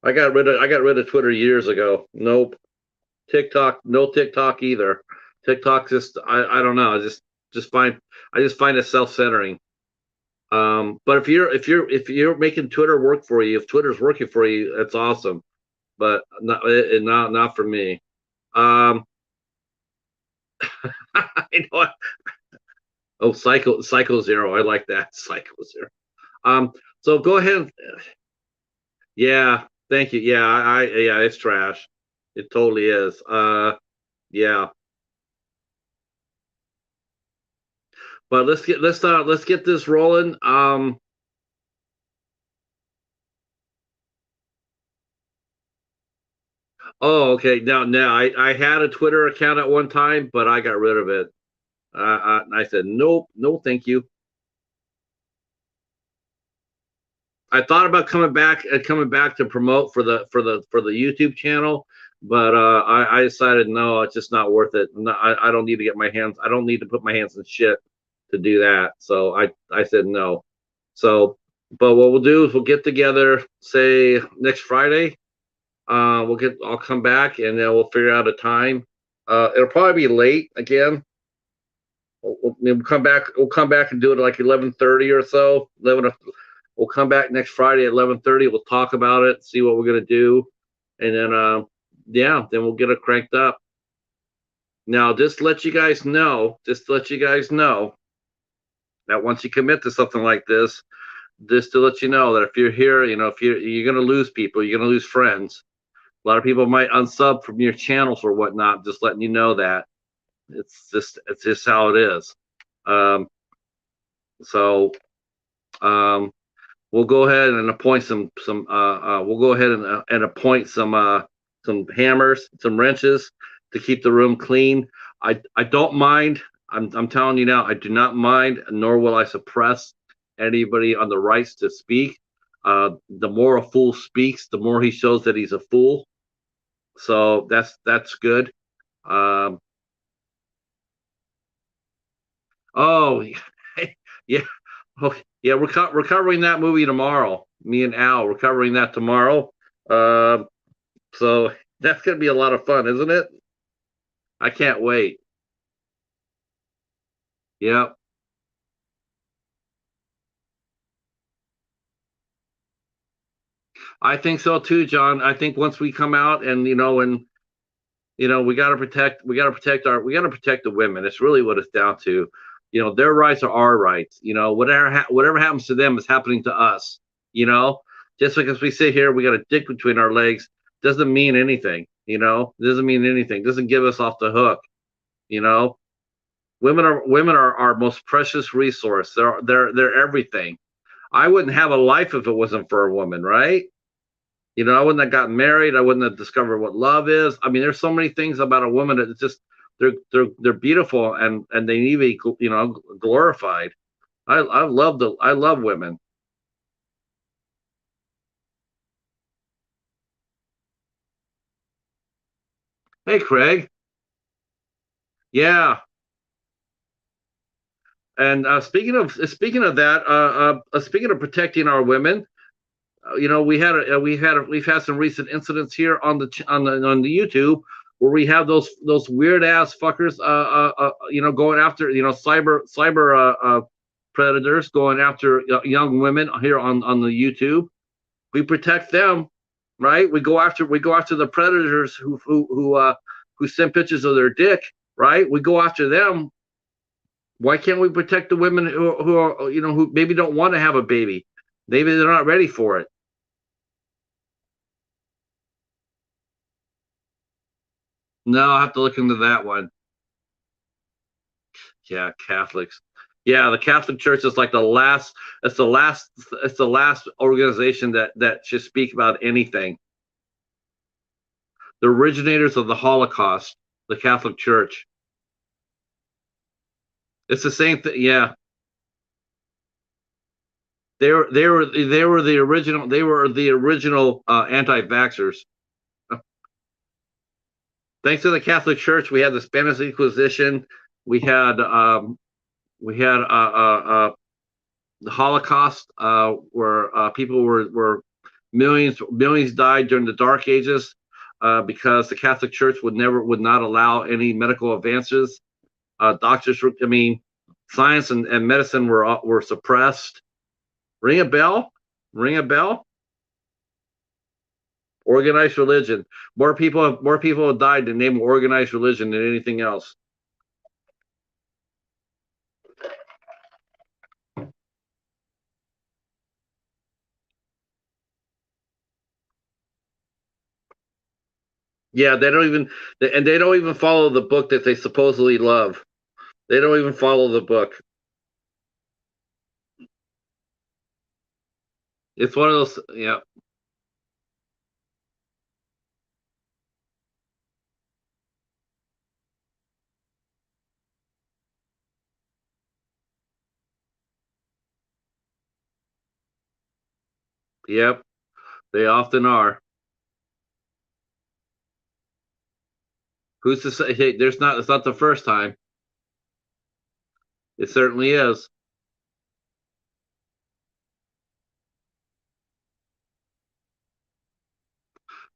Speaker 1: I got rid of Twitter years ago. Nope. TikTok, no TikTok either. TikTok I don't know. I just find it self-centering. But if you're making Twitter work for you, if Twitter's working for you, that's awesome. But not for me. I know. Oh, Psycho Zero. I like that. Psycho Zero. So go ahead. Yeah, thank you. Yeah, it's trash. It totally is. Yeah. But let's get this rolling. Oh, okay. Now I had a Twitter account at one time, but I got rid of it. I said nope, no, thank you. I thought about coming back to promote for the YouTube channel, but I decided no, it's just not worth it. I don't need to get my hands. I don't need to put my hands in shit to do that. So I said no. So, but what we'll do is we'll get together, say next Friday. I'll come back and then we'll figure out a time. It'll probably be late again. We'll come back. We'll come back and do it like 11:30 or so. 11. We'll come back next Friday at 11:30. We'll talk about it, see what we're gonna do, and then yeah, then we'll get it cranked up. Now, just to let you guys know that once you commit to something like this, just to let you know that if you're here, if you're gonna lose people, you're gonna lose friends. A lot of people might unsub from your channels or whatnot. Just letting you know that it's just how it is. Um, so um, we'll go ahead and appoint we'll go ahead and appoint some hammers, some wrenches to keep the room clean. I don't mind. I'm telling you now, I do not mind, nor will I suppress anybody on the rights to speak. The more a fool speaks, the more he shows that he's a fool. So that's good. Um, oh, yeah. Oh, yeah, we're covering that movie tomorrow. Me and Al, we're covering that tomorrow. So That's gonna be a lot of fun, isn't it? I can't wait. Yep. I think so too, John. I think once we come out and we got to protect the women. It's really what it's down to. Their rights are our rights. Whatever happens to them is happening to us. You know, just because we sit here, we got a dick between our legs, doesn't mean anything. Doesn't mean anything. Doesn't give us off the hook. You know, women are our most precious resource. They're everything. I wouldn't have a life if it wasn't for a woman, right? I wouldn't have gotten married. I wouldn't have discovered what love is. I mean, there's so many things about a woman that it's just they're beautiful and they need to be glorified. I love women. Hey, Craig. Yeah. And speaking of that, speaking of protecting our women, we've had some recent incidents here on the YouTube where we have those weird ass fuckers going after cyber predators going after young women here on the YouTube. We protect them, right? We go after the predators who send pictures of their dick, right? We go after them. Why can't we protect the women who are who maybe don't want to have a baby? Maybe they're not ready for it. No, I'll have to look into that one. Yeah, Catholics. Yeah, the Catholic Church is like the last. It's the last organization that should speak about anything. The originators of the Holocaust, the Catholic Church. It's the same thing. Yeah, they were the original. They were the original anti-vaxxers. Thanks to the Catholic Church, we had the Spanish Inquisition. We had the Holocaust, where people were millions died during the Dark Ages because the Catholic Church would not allow any medical advances. I mean, science and medicine were suppressed. Ring a bell? Ring a bell? Organized religion. More people have died in the name of organized religion than anything else. Yeah, they don't even follow the book that they supposedly love. They don't even follow the book. It's one of those. Yeah, yep, they often are. Who's to say? Hey, there's not. It's not the first time. It certainly is.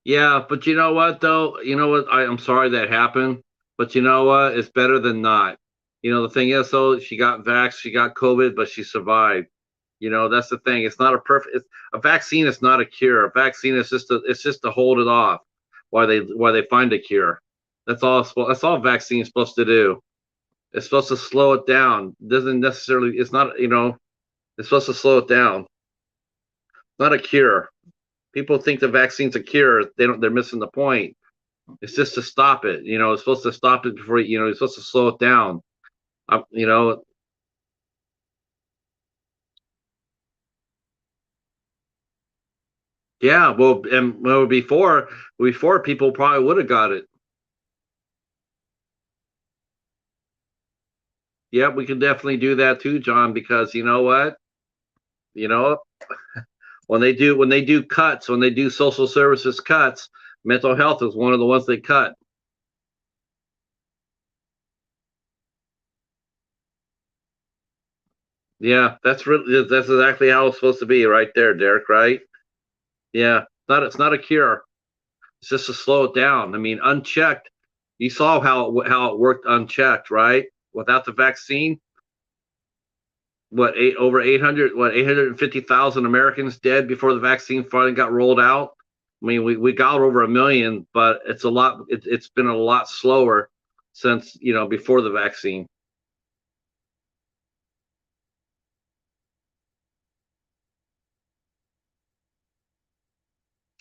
Speaker 1: Yeah, but you know what though? You know what? I'm sorry that happened, but you know what? It's better than not. The thing is, though, she got vaxxed, she got COVID, but she survived. That's the thing. It's not a perfect. A vaccine is not a cure. A vaccine is just to hold it off while they find a cure. That's all vaccine is supposed to do. It's supposed to slow it down. Doesn't necessarily. It's not. It's supposed to slow it down. Not a cure. People think the vaccine's a cure. They don't. They're missing the point. It's just to stop it. It's supposed to stop it before. It's supposed to slow it down. Um, you know. Yeah. Well, and well, before people probably would have got it. Yeah, we can definitely do that too, John. Because you know what? You know when they do cuts, when they do social services cuts, mental health is one of the ones they cut. Yeah, that's exactly how it's supposed to be, right there, Derek. Right? Yeah, it's not a cure. It's just to slow it down. I mean, unchecked, you saw how it worked unchecked, right? Without the vaccine, over 800, 850,000 Americans dead before the vaccine finally got rolled out. I mean, we got over 1 million, but it's a lot. It's been a lot slower since before the vaccine.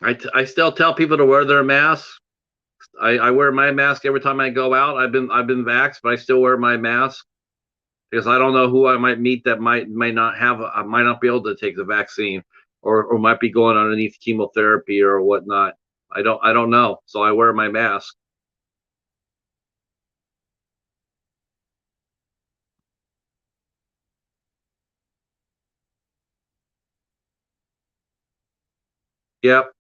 Speaker 1: I still tell people to wear their masks. I wear my mask every time I go out. I've been vaxxed, but I still wear my mask because I don't know who I might meet that might not have I might not be able to take the vaccine or might be going underneath chemotherapy or whatnot. I don't know. So I wear my mask. Yep.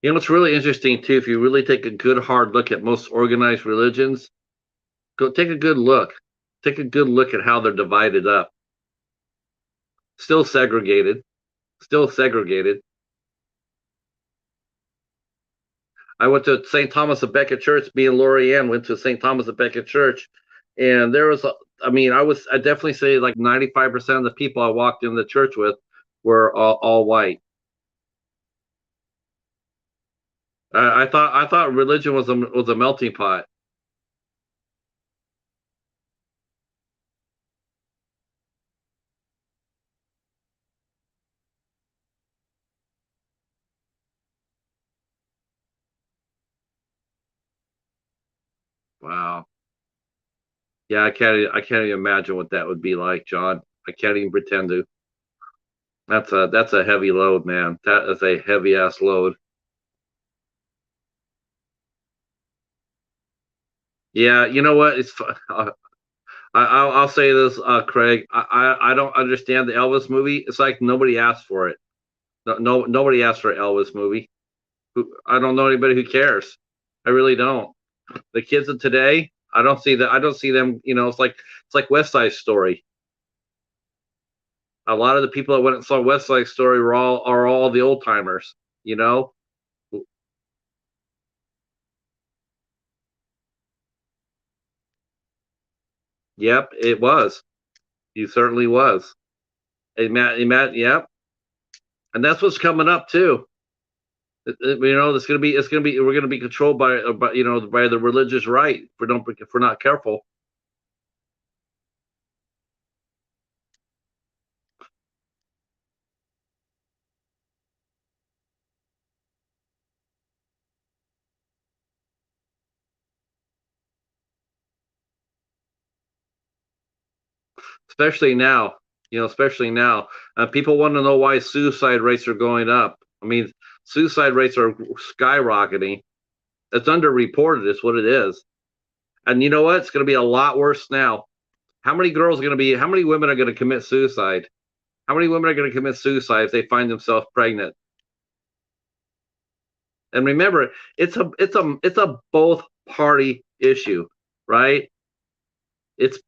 Speaker 1: It's really interesting too. If you really take a good hard look at most organized religions, go take a good look. Take a good look at how they're divided up. Still segregated. Still segregated. I went to St. Thomas of Becket Church. Me and Lori Ann went to St. Thomas of Becket Church, and there was, I mean, I definitely say like 95% of the people I walked in the church with were all white. I thought religion was a melting pot. Wow. Yeah, I can't even imagine what that would be like, John. I can't even pretend to. That's a heavy load, man. That is a heavy ass load. Yeah, you know what? I'll say this, Craig. I don't understand the Elvis movie. It's like nobody asked for it. Nobody asked for an Elvis movie. I don't know anybody who cares. I really don't. The kids of today, I don't see that. I don't see them. It's like West Side Story. A lot of the people that went and saw West Side Story are all the old timers. You know. Yep, it was. He certainly was. Yep, and that's what's coming up too. It's gonna be we're gonna be controlled by the religious right if we're not careful. Especially now. Especially now. People want to know why suicide rates are going up. I mean, suicide rates are skyrocketing. It's underreported. Is what it is. And you know what? It's going to be a lot worse now. How many girls are going to be? How many women are going to commit suicide? How many women are going to commit suicide if they find themselves pregnant? And remember, it's a both party issue, right? It's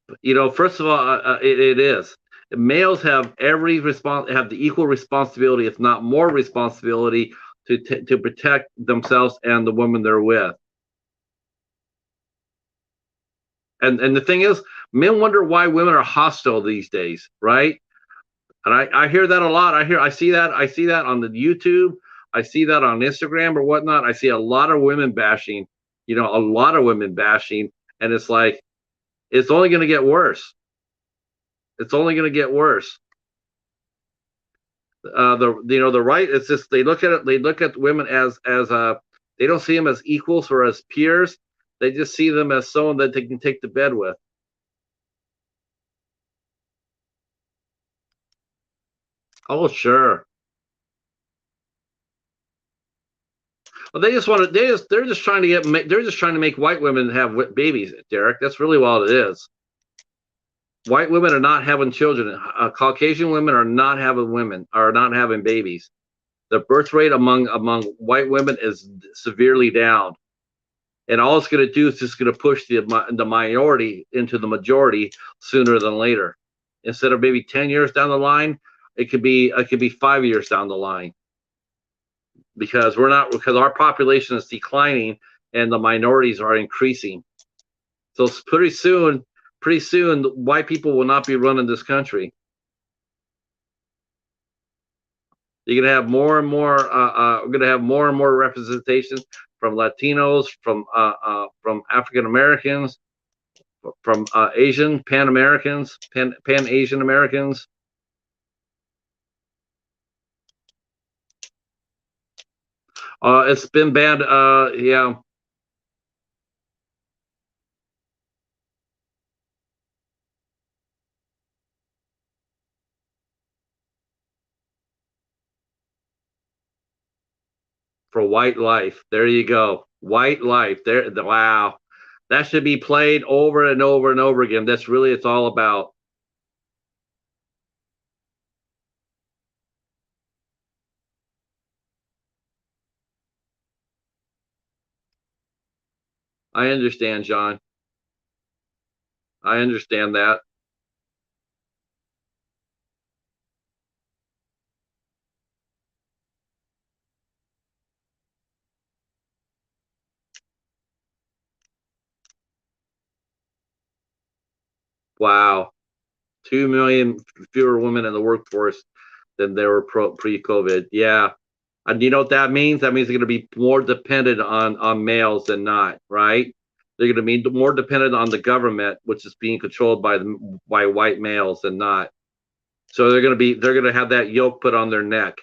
Speaker 1: first of all, it is. Males have the equal responsibility, if not more responsibility, to protect themselves and the woman they're with. And the thing is, men wonder why women are hostile these days, right? And I hear that a lot. I see that on the YouTube. I see that on Instagram or whatnot. I see a lot of women bashing, a lot of women bashing, and it's like it's only going to get worse. It's only going to get worse. The right, it's just they look at women as they don't see them as equals or as peers. They just see them as someone that they can take to bed with. Oh, sure. Well, they just want to. They're just trying to they're just trying to make white women have babies, Derek. That's really all it is. White women are not having children. Caucasian women are not having babies. The birth rate among white women is severely down, and all it's going to do is just going to push the minority into the majority sooner than later. Instead of maybe 10 years down the line, it could be 5 years down the line, because our population is declining and the minorities are increasing. So pretty soon, white people will not be running this country. You're gonna have more and more. We're gonna have more and more representation from Latinos, from African Americans, from Asian Pan Americans, Pan Asian Americans. It's been banned. Yeah, for white life. There you go. White life. There. Wow. That should be played over and over and over again. That's really it's all about. I understand, John. I understand that. Wow. 2 million fewer women in the workforce than there were pre-COVID. Yeah. And you know what that means? That means they're going to be more dependent on males than not, right? They're going to be more dependent on the government, which is being controlled by white males than not. So they're going to have that yoke put on their neck.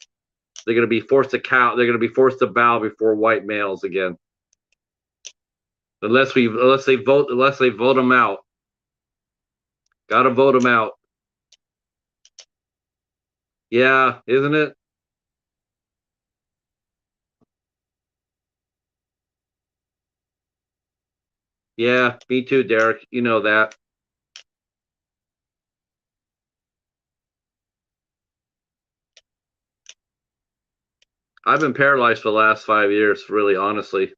Speaker 1: They're going to be forced to cow. They're going to be forced to bow before white males again, unless they vote them out. Got to vote them out. Yeah, isn't it? Yeah, me too, Derek. You know that. I've been paralyzed for the last 5 years, really, honestly.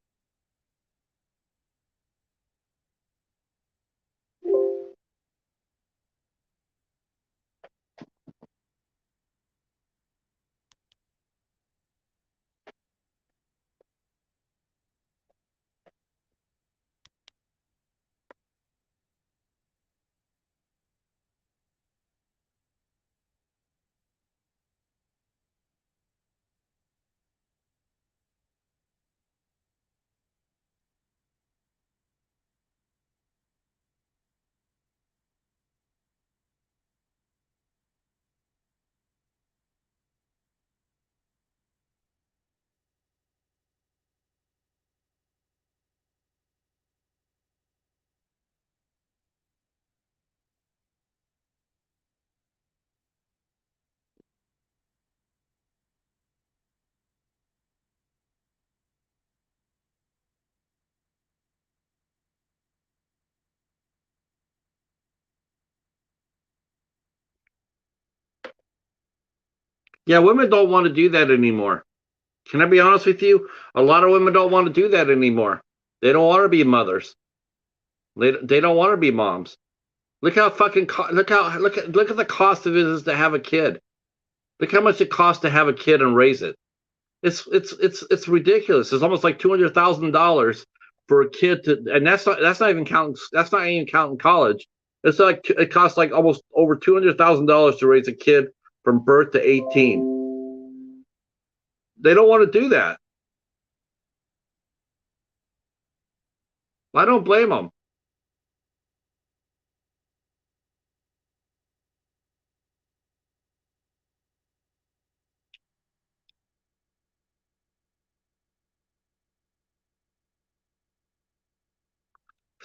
Speaker 1: Yeah, women don't want to do that anymore. Can I be honest with you? A lot of women don't want to do that anymore. They don't want to be mothers. They don't want to be moms. Look how look at the cost of it is to have a kid. Look how much it costs to have a kid and raise it. It's ridiculous. It's almost like $200,000 for a kid to, and that's not even counting college. It's like it costs like almost over $200,000 to raise a kid from birth to 18. They don't want to do that. I don't blame them.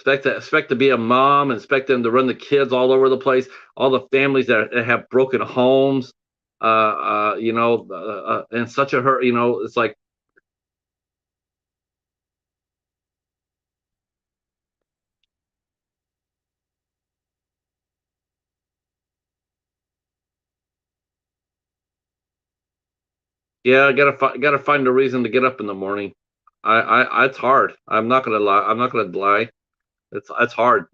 Speaker 1: Expect to be a mom, and expect them to run the kids all over the place. All the families that have broken homes, and such a hurt. It's like, yeah, gotta find a reason to get up in the morning. It's hard. I'm not gonna lie. I'm not gonna lie. It's hard.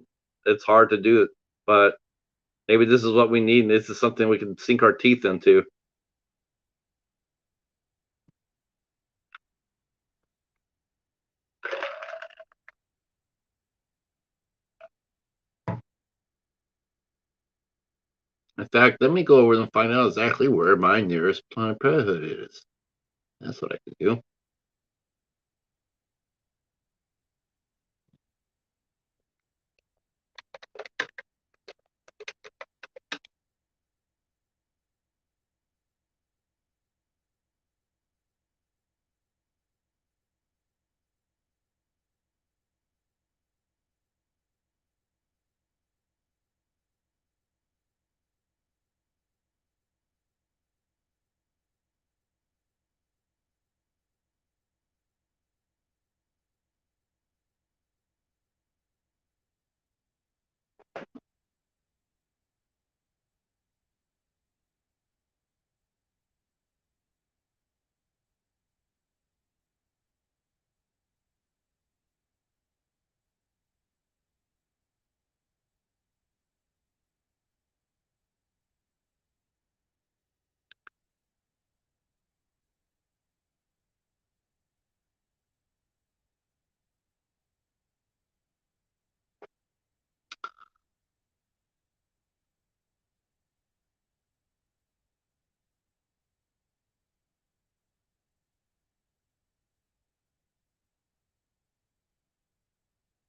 Speaker 1: It's hard to do it, but Maybe this is what we need, and this is something we can sink our teeth into. In fact, let me go over and find out exactly where my nearest Planned Parenthood is. That's what I can do.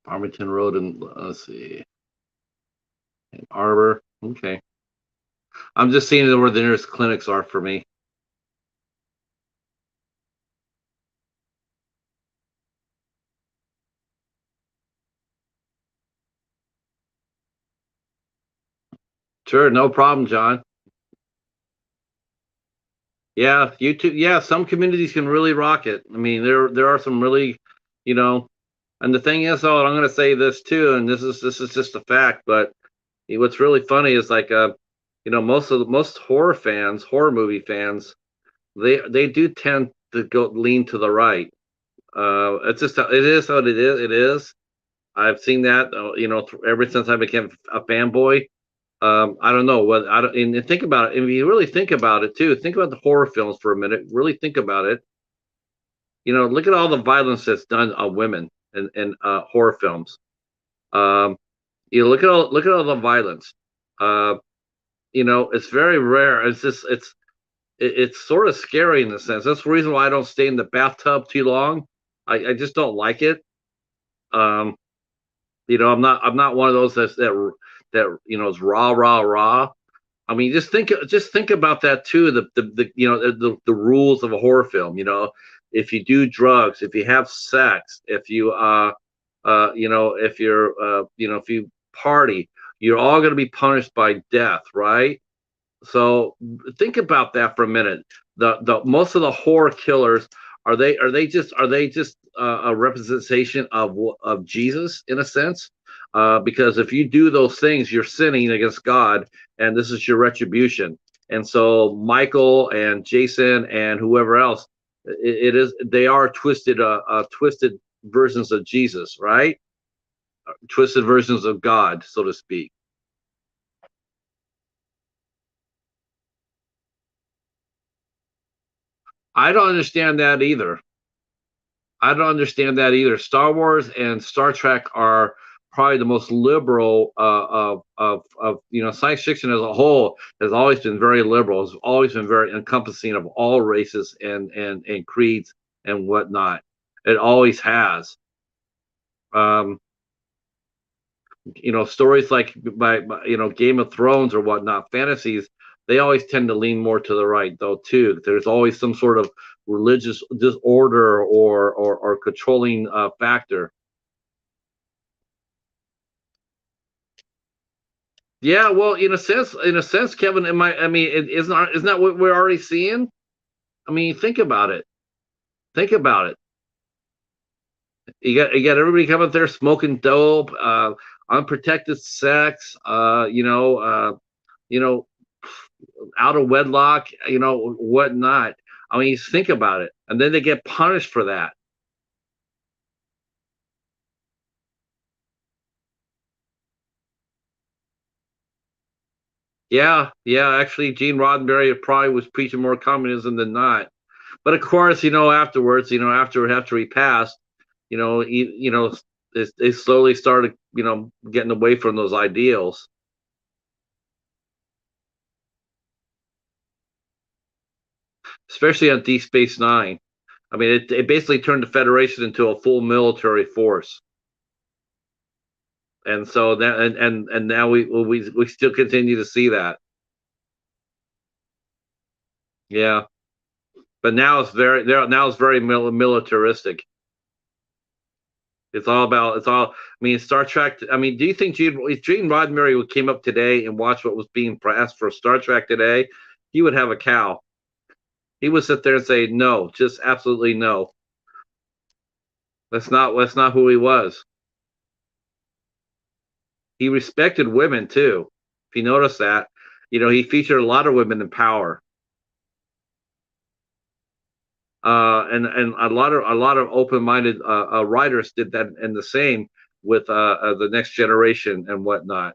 Speaker 1: Farmington Road, and let's see, in Arbor. Okay, I'm just seeing where the nearest clinics are for me. Sure, no problem, John. Yeah, you too. Yeah, some communities can really rock it. I mean, there are some really, you know, and the thing is, though, and I'm going to say this too, and this is just a fact, but what's really funny is like, most horror movie fans, they do tend to go lean to the right. It's just it is what it is. It is. I've seen that, ever since I became a fanboy. I don't know what I don't. And think about it. If you really think about it too, think about the horror films for a minute. Really think about it. Look at all the violence that's done on women in horror films. Um, look at all the violence. Uh, it's very rare. It's sort of scary in a sense. That's the reason why I don't stay in the bathtub too long. I just don't like it. Um, I'm not one of those that is rah rah rah. I mean, just think about that too. The rules of a horror film. If you do drugs, if you have sex, if you if you party, you're all going to be punished by death, right? So think about that for a minute. The most of the horror killers, are they just a representation of Jesus in a sense? Because if you do those things, you're sinning against God, and this is your retribution. And so Michael and Jason and whoever else, they are twisted versions of Jesus, right? Twisted versions of God, so to speak. I don't understand that either. I don't understand that either. Star Wars and Star Trek are probably the most liberal of science fiction as a whole has always been very liberal. Has always been very encompassing of all races and creeds and whatnot. It always has. Um, Stories like by Game of Thrones or whatnot, fantasies, they always tend to lean more to the right though too. There's always some sort of religious disorder or controlling factor. Yeah, well, in a sense, Kevin, I mean, isn't that what we're already seeing? I mean, think about it. Think about it. You got everybody coming up there smoking dope, unprotected sex, you know, out of wedlock, whatnot. I mean, think about it, and then they get punished for that. Yeah. Actually, Gene Roddenberry probably was preaching more communism than not. But of course, afterwards, after he passed, they slowly started, getting away from those ideals, especially on Deep Space Nine. I mean, it basically turned the Federation into a full military force, and so that and now we still continue to see that. Yeah, but now it's very militaristic. I mean, Star Trek. I mean, do you think if Gene Roddenberry came up today and watched what was being pressed for Star Trek today, he would have a cow. He would sit there and say, "No, just absolutely no. That's not who he was." He respected women too. If you notice that, he featured a lot of women in power, and a lot of open-minded writers did that, and the same with the Next Generation and whatnot.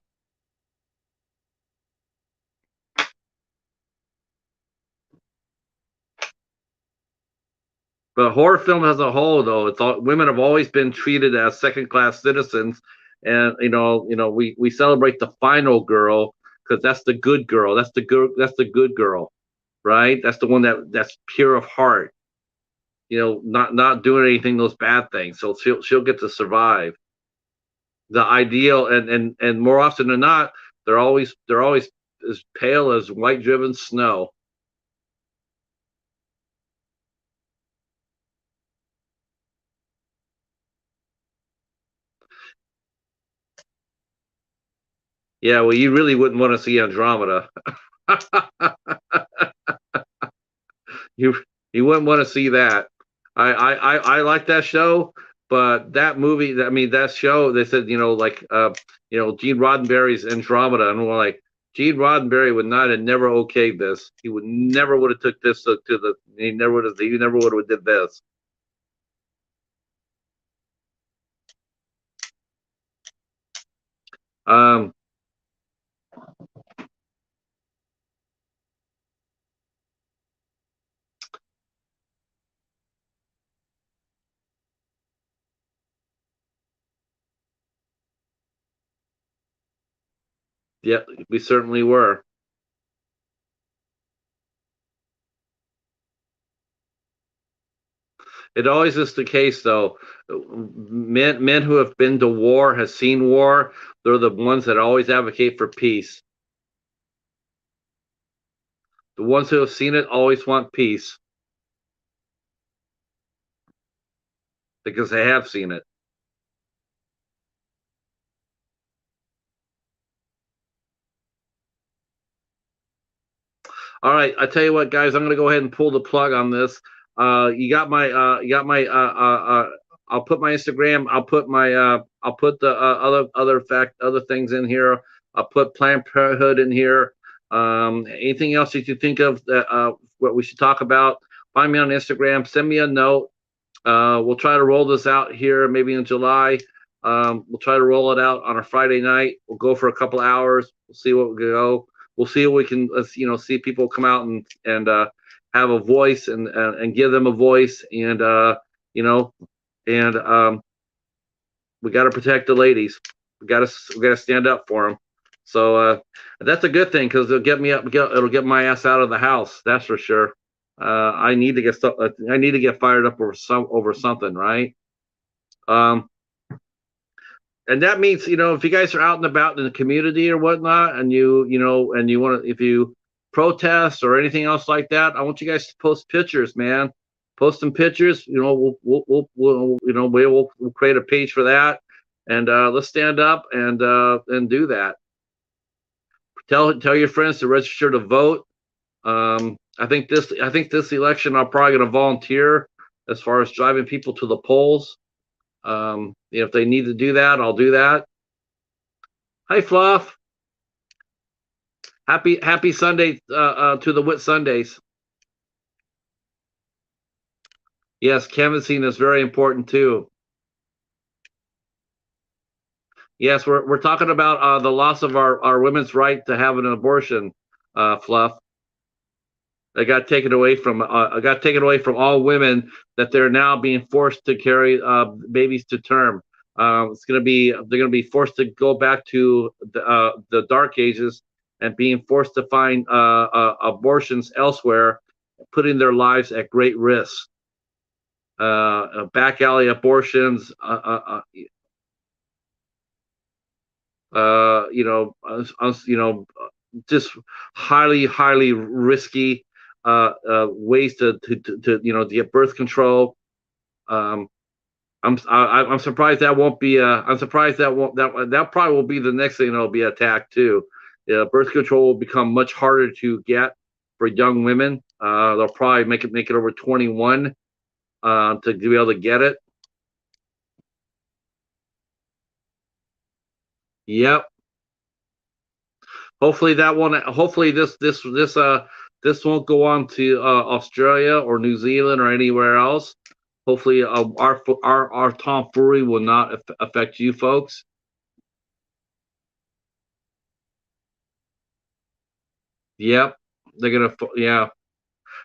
Speaker 1: But horror film as a whole, though, women have always been treated as second-class citizens, and we celebrate the final girl because that's the good girl. That's the good girl, right? That's the one that's pure of heart. Not doing anything those bad things. So she'll get to survive. The ideal, and more often than not, they're always as pale as white driven snow. Yeah, well, you really wouldn't want to see Andromeda. you you wouldn't want to see that. I like that show, but that movie, I mean, that show, they said, like, Gene Roddenberry's Andromeda, and we're like, Gene Roddenberry would not have never okayed this. He would never would have took this to the. He never would have did this. Um, yeah, we certainly were. It always is the case, though. Men who have been to war, has seen war. They're the ones that always advocate for peace. The ones who have seen it always want peace because they have seen it. All right, I tell you what, guys, I'm going to go ahead and pull the plug on this. I'll put my Instagram. I'll put the other things in here. I'll put Planned Parenthood in here. Anything else that you think of that what we should talk about? Find me on Instagram. Send me a note. We'll try to roll this out here maybe in July. We'll try to roll it out on a Friday night. We'll go for a couple hours. We'll see what we go. We'll see if we can, see people come out and have a voice and give them a voice, and you know, and we got to protect the ladies. We got to stand up for them. So that's a good thing because it'll get me up. It'll get my ass out of the house. That's for sure. I need to get stuff. I need to get fired up over something, right? Um, and that means, if you guys are out and about in the community or whatnot, and you want to, if you protest or anything else like that, I want you guys to post pictures, man. Post some pictures. We'll create a page for that, and let's stand up and do that. Tell your friends to register to vote. I think this election I'm probably going to volunteer as far as driving people to the polls. If they need to do that, I'll do that. Hi, Fluff. Happy Sunday to the Whit Sundays. Yes, canvassing is very important too. Yes, we're talking about the loss of our women's right to have an abortion. Fluff. It got taken away from all women, that they're now being forced to carry babies to term. They're gonna be forced to go back to the dark ages and being forced to find abortions elsewhere, putting their lives at great risk. Back alley abortions, just highly risky ways to get birth control. Um, I'm surprised that won't be. I'm surprised that probably will be the next thing that'll be attacked too. Yeah, birth control will become much harder to get for young women. They'll probably make it over 21 to be able to get it. Yep. Hopefully that won't. Hopefully this won't go on to Australia or New Zealand or anywhere else. Hopefully our tomfoolery will not affect you folks. Yep, they're gonna. Yeah,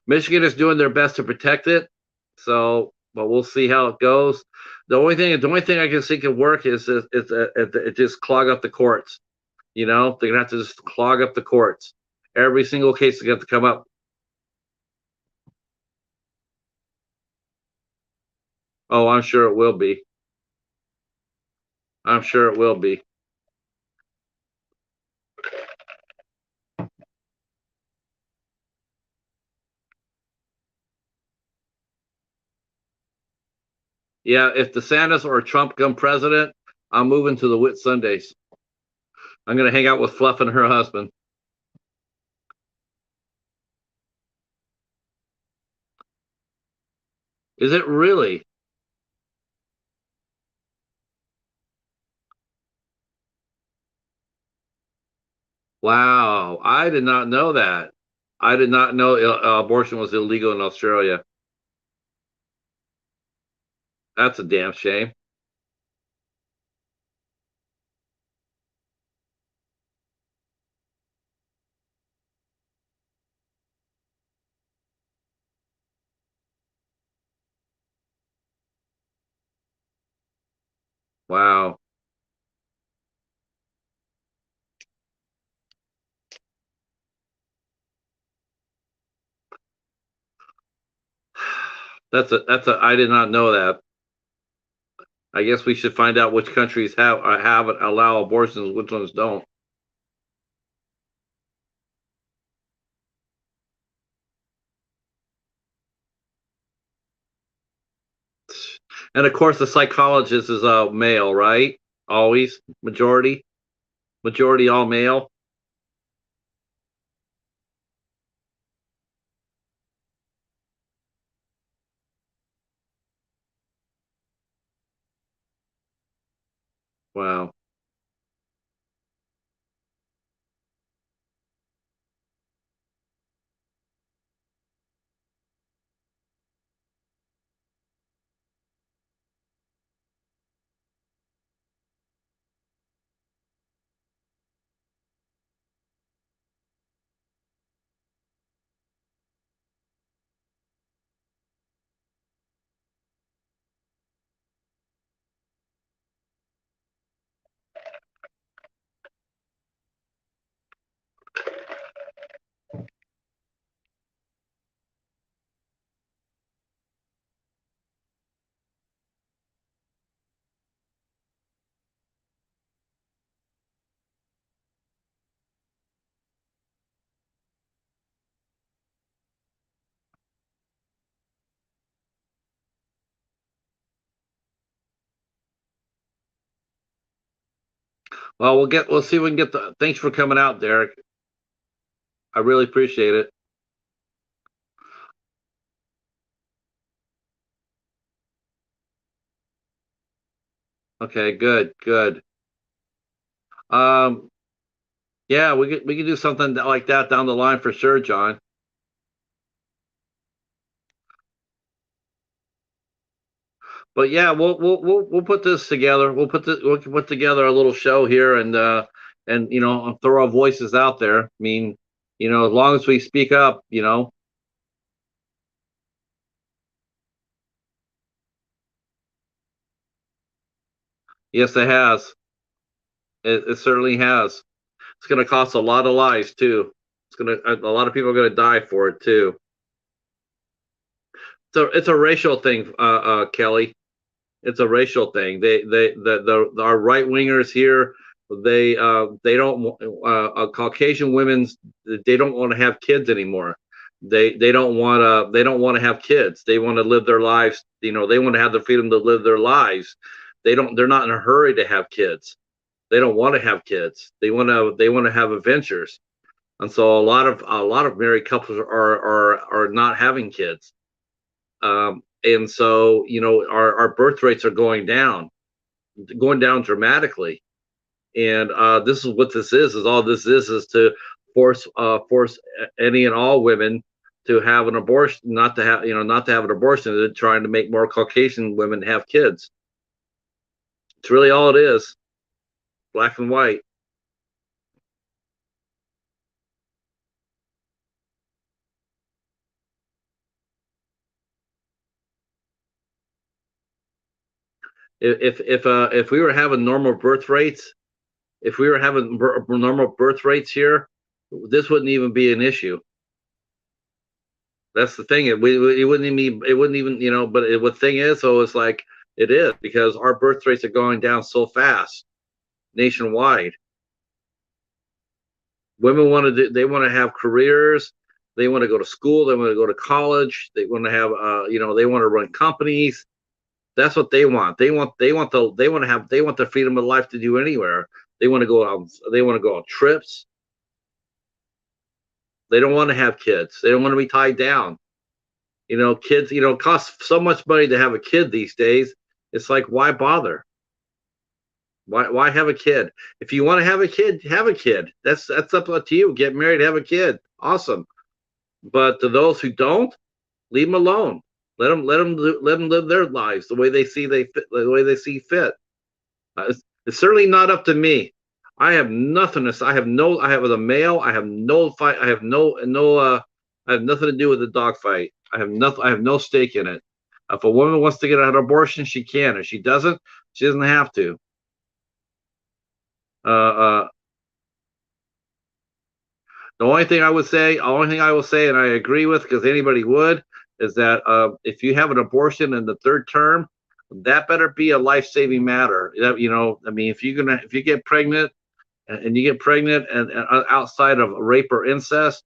Speaker 1: Michigan is doing their best to protect it. So, but we'll see how it goes. The only thing I can think could work is just clog up the courts. They're gonna have to just clog up the courts. Every single case is gonna have to come up. Oh, I'm sure it will be. I'm sure it will be. Yeah, if DeSantis or Trump become president, I'm moving to the Whit Sundays. I'm gonna hang out with Fluff and her husband. Is it really? Wow, I did not know that. I did not know abortion was illegal in Australia. That's a damn shame. Wow, that's a. I did not know that. I guess we should find out which countries have allow abortions, which ones don't. And of course, the psychologist is a male, right? Always majority all male. Wow. Well, we'll see if we can get the. Thanks for coming out, Derek. I really appreciate it. Okay, good, good. Um, yeah, we could do something like that down the line for sure, John. But yeah, we'll put this together. We'll put together a little show here, and throw our voices out there. I mean, as long as we speak up, yes, it has. It certainly has. It's going to cost a lot of lives too. A lot of people are going to die for it too. So it's a racial thing, Kelly. It's a racial thing. Our right wingers here, they don't Caucasian women's, they don't want to have kids anymore. They don't want to have kids. They want to live their lives. They want to have the freedom to live their lives. They're not in a hurry to have kids. They don't want to have kids. They want to have adventures. And so a lot of married couples are not having kids. And so our birth rates are going down dramatically. And this is what this is all this is to force any and all women to have an abortion, not to have an abortion. They're trying to make more Caucasian women have kids. It's really all it is, black and white. If we were having normal birth rates, if we were having normal birth rates here, this wouldn't even be an issue. That's the thing. It wouldn't even. But the thing is, so it's like it is because our birth rates are going down so fast nationwide. Women they want to have careers. They want to go to school. They want to go to college. They want to have, they want to run companies. That's what they want. They want the freedom of life to do anywhere. They want to go out. They want to go on trips. They don't want to have kids. They don't want to be tied down. Kids, cost so much money to have a kid these days. It's like, why bother? Why have a kid? If you want to have a kid, have a kid. That's up to you. Get married, have a kid. Awesome. But to those who don't, leave them alone. Let them live their lives the way they see the way they see fit. It's certainly not up to me. I have nothing to. I have no. I have as a male. I have no fight. I have no. I have nothing to do with the dog fight. I have nothing. I have no stake in it. If a woman wants to get an abortion, she can. If she doesn't, she doesn't have to. Uh, uh, the only thing I will say, and I agree with because anybody would, is that if you have an abortion in the third term, that better be a life-saving matter. I mean, if you get pregnant and you get pregnant and outside of rape or incest,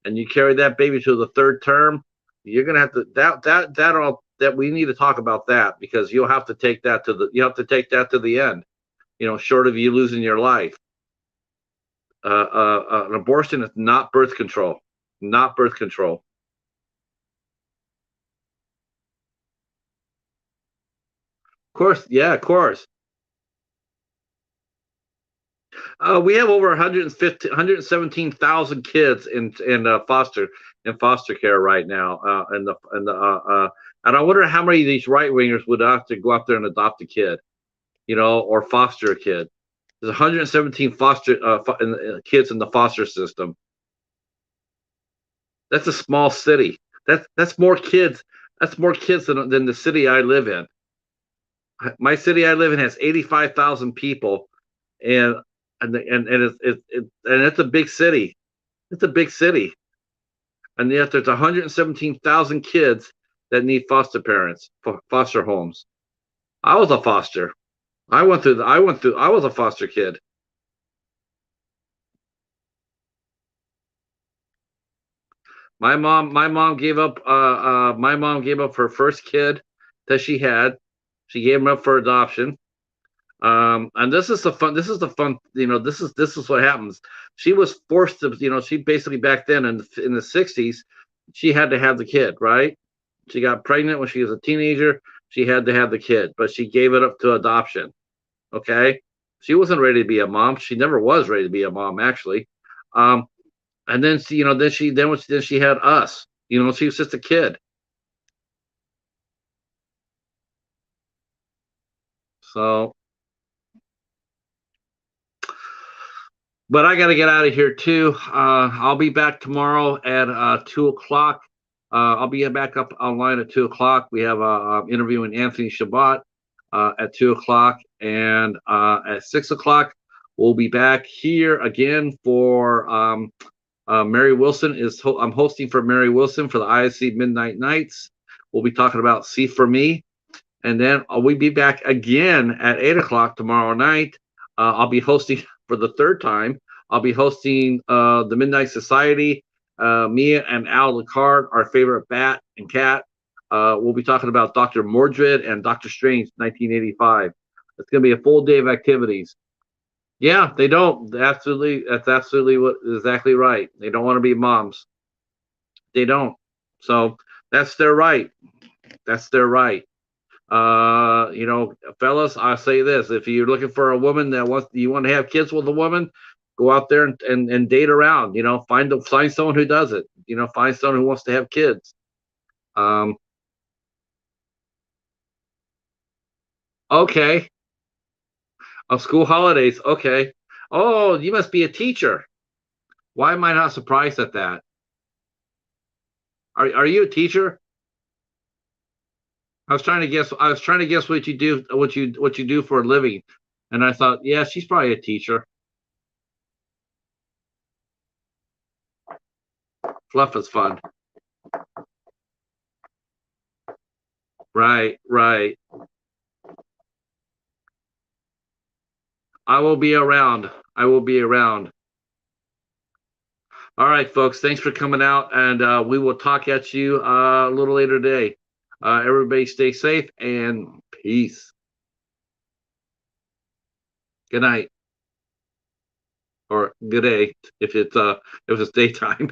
Speaker 1: and you carry that baby to the third term, you're gonna have to that we need to talk about that because you have to take that to the end. Short of you losing your life. An abortion is not birth control. Not birth control. Of course, yeah, of course. We have over 150, 117,000 kids in foster care right now. And I wonder how many of these right wingers would have to go out there and adopt a kid, or foster a kid. There's 117 kids in the foster system. That's a small city. That's more kids. That's more kids than the city I live in. My city I live in has 85,000 people, and it's a big city. It's a big city, and yet there's 117,000 kids that need foster parents, foster homes. I was a foster. I was a foster kid. My mom gave up her first kid that she had. She gave him up for adoption. And this is the fun. This is what happens. She was forced to, she basically back then in the 60s, she had to have the kid, right? She got pregnant when she was a teenager. She had to have the kid, but she gave it up to adoption. Okay. She wasn't ready to be a mom. She never was ready to be a mom, actually. Um, and then then she had us. She was just a kid. So, but I got to get out of here too. I'll be back tomorrow at 2 o'clock. I'll be back up online at 2 o'clock. We have a interviewing Anthony Shabbat at 2 o'clock, and at 6 o'clock we'll be back here again for Mary Wilson. I'm hosting for Mary Wilson for the ISC Midnight Nights. We'll be talking about "See for Me," and then we'll be back again at 8 o'clock tomorrow night. I'll be hosting for the third time. I'll be hosting the Midnight Society. Me and Al Lecard, our favorite bat and cat. We'll be talking about Dr. Mordred and Dr. Strange, 1985. It's going to be a full day of activities. Yeah, they don't. Absolutely, that's exactly right. They don't want to be moms. They don't. So that's their right. That's their right. Fellas, I say this: if you're looking for a woman that you want to have kids with a woman, go out there and date around. Find someone who does it. Find someone who wants to have kids. Okay. Of school holidays. Okay. Oh, you must be a teacher. Why am I not surprised at that? Are you a teacher? I was trying to guess. I was trying to guess what you do, what you do for a living, and I thought, yeah, she's probably a teacher. Fluff is fun. Right, right. I will be around. I will be around. All right, folks. Thanks for coming out, and we will talk at you a little later today. Everybody stay safe and peace. Good night or good day if it's daytime.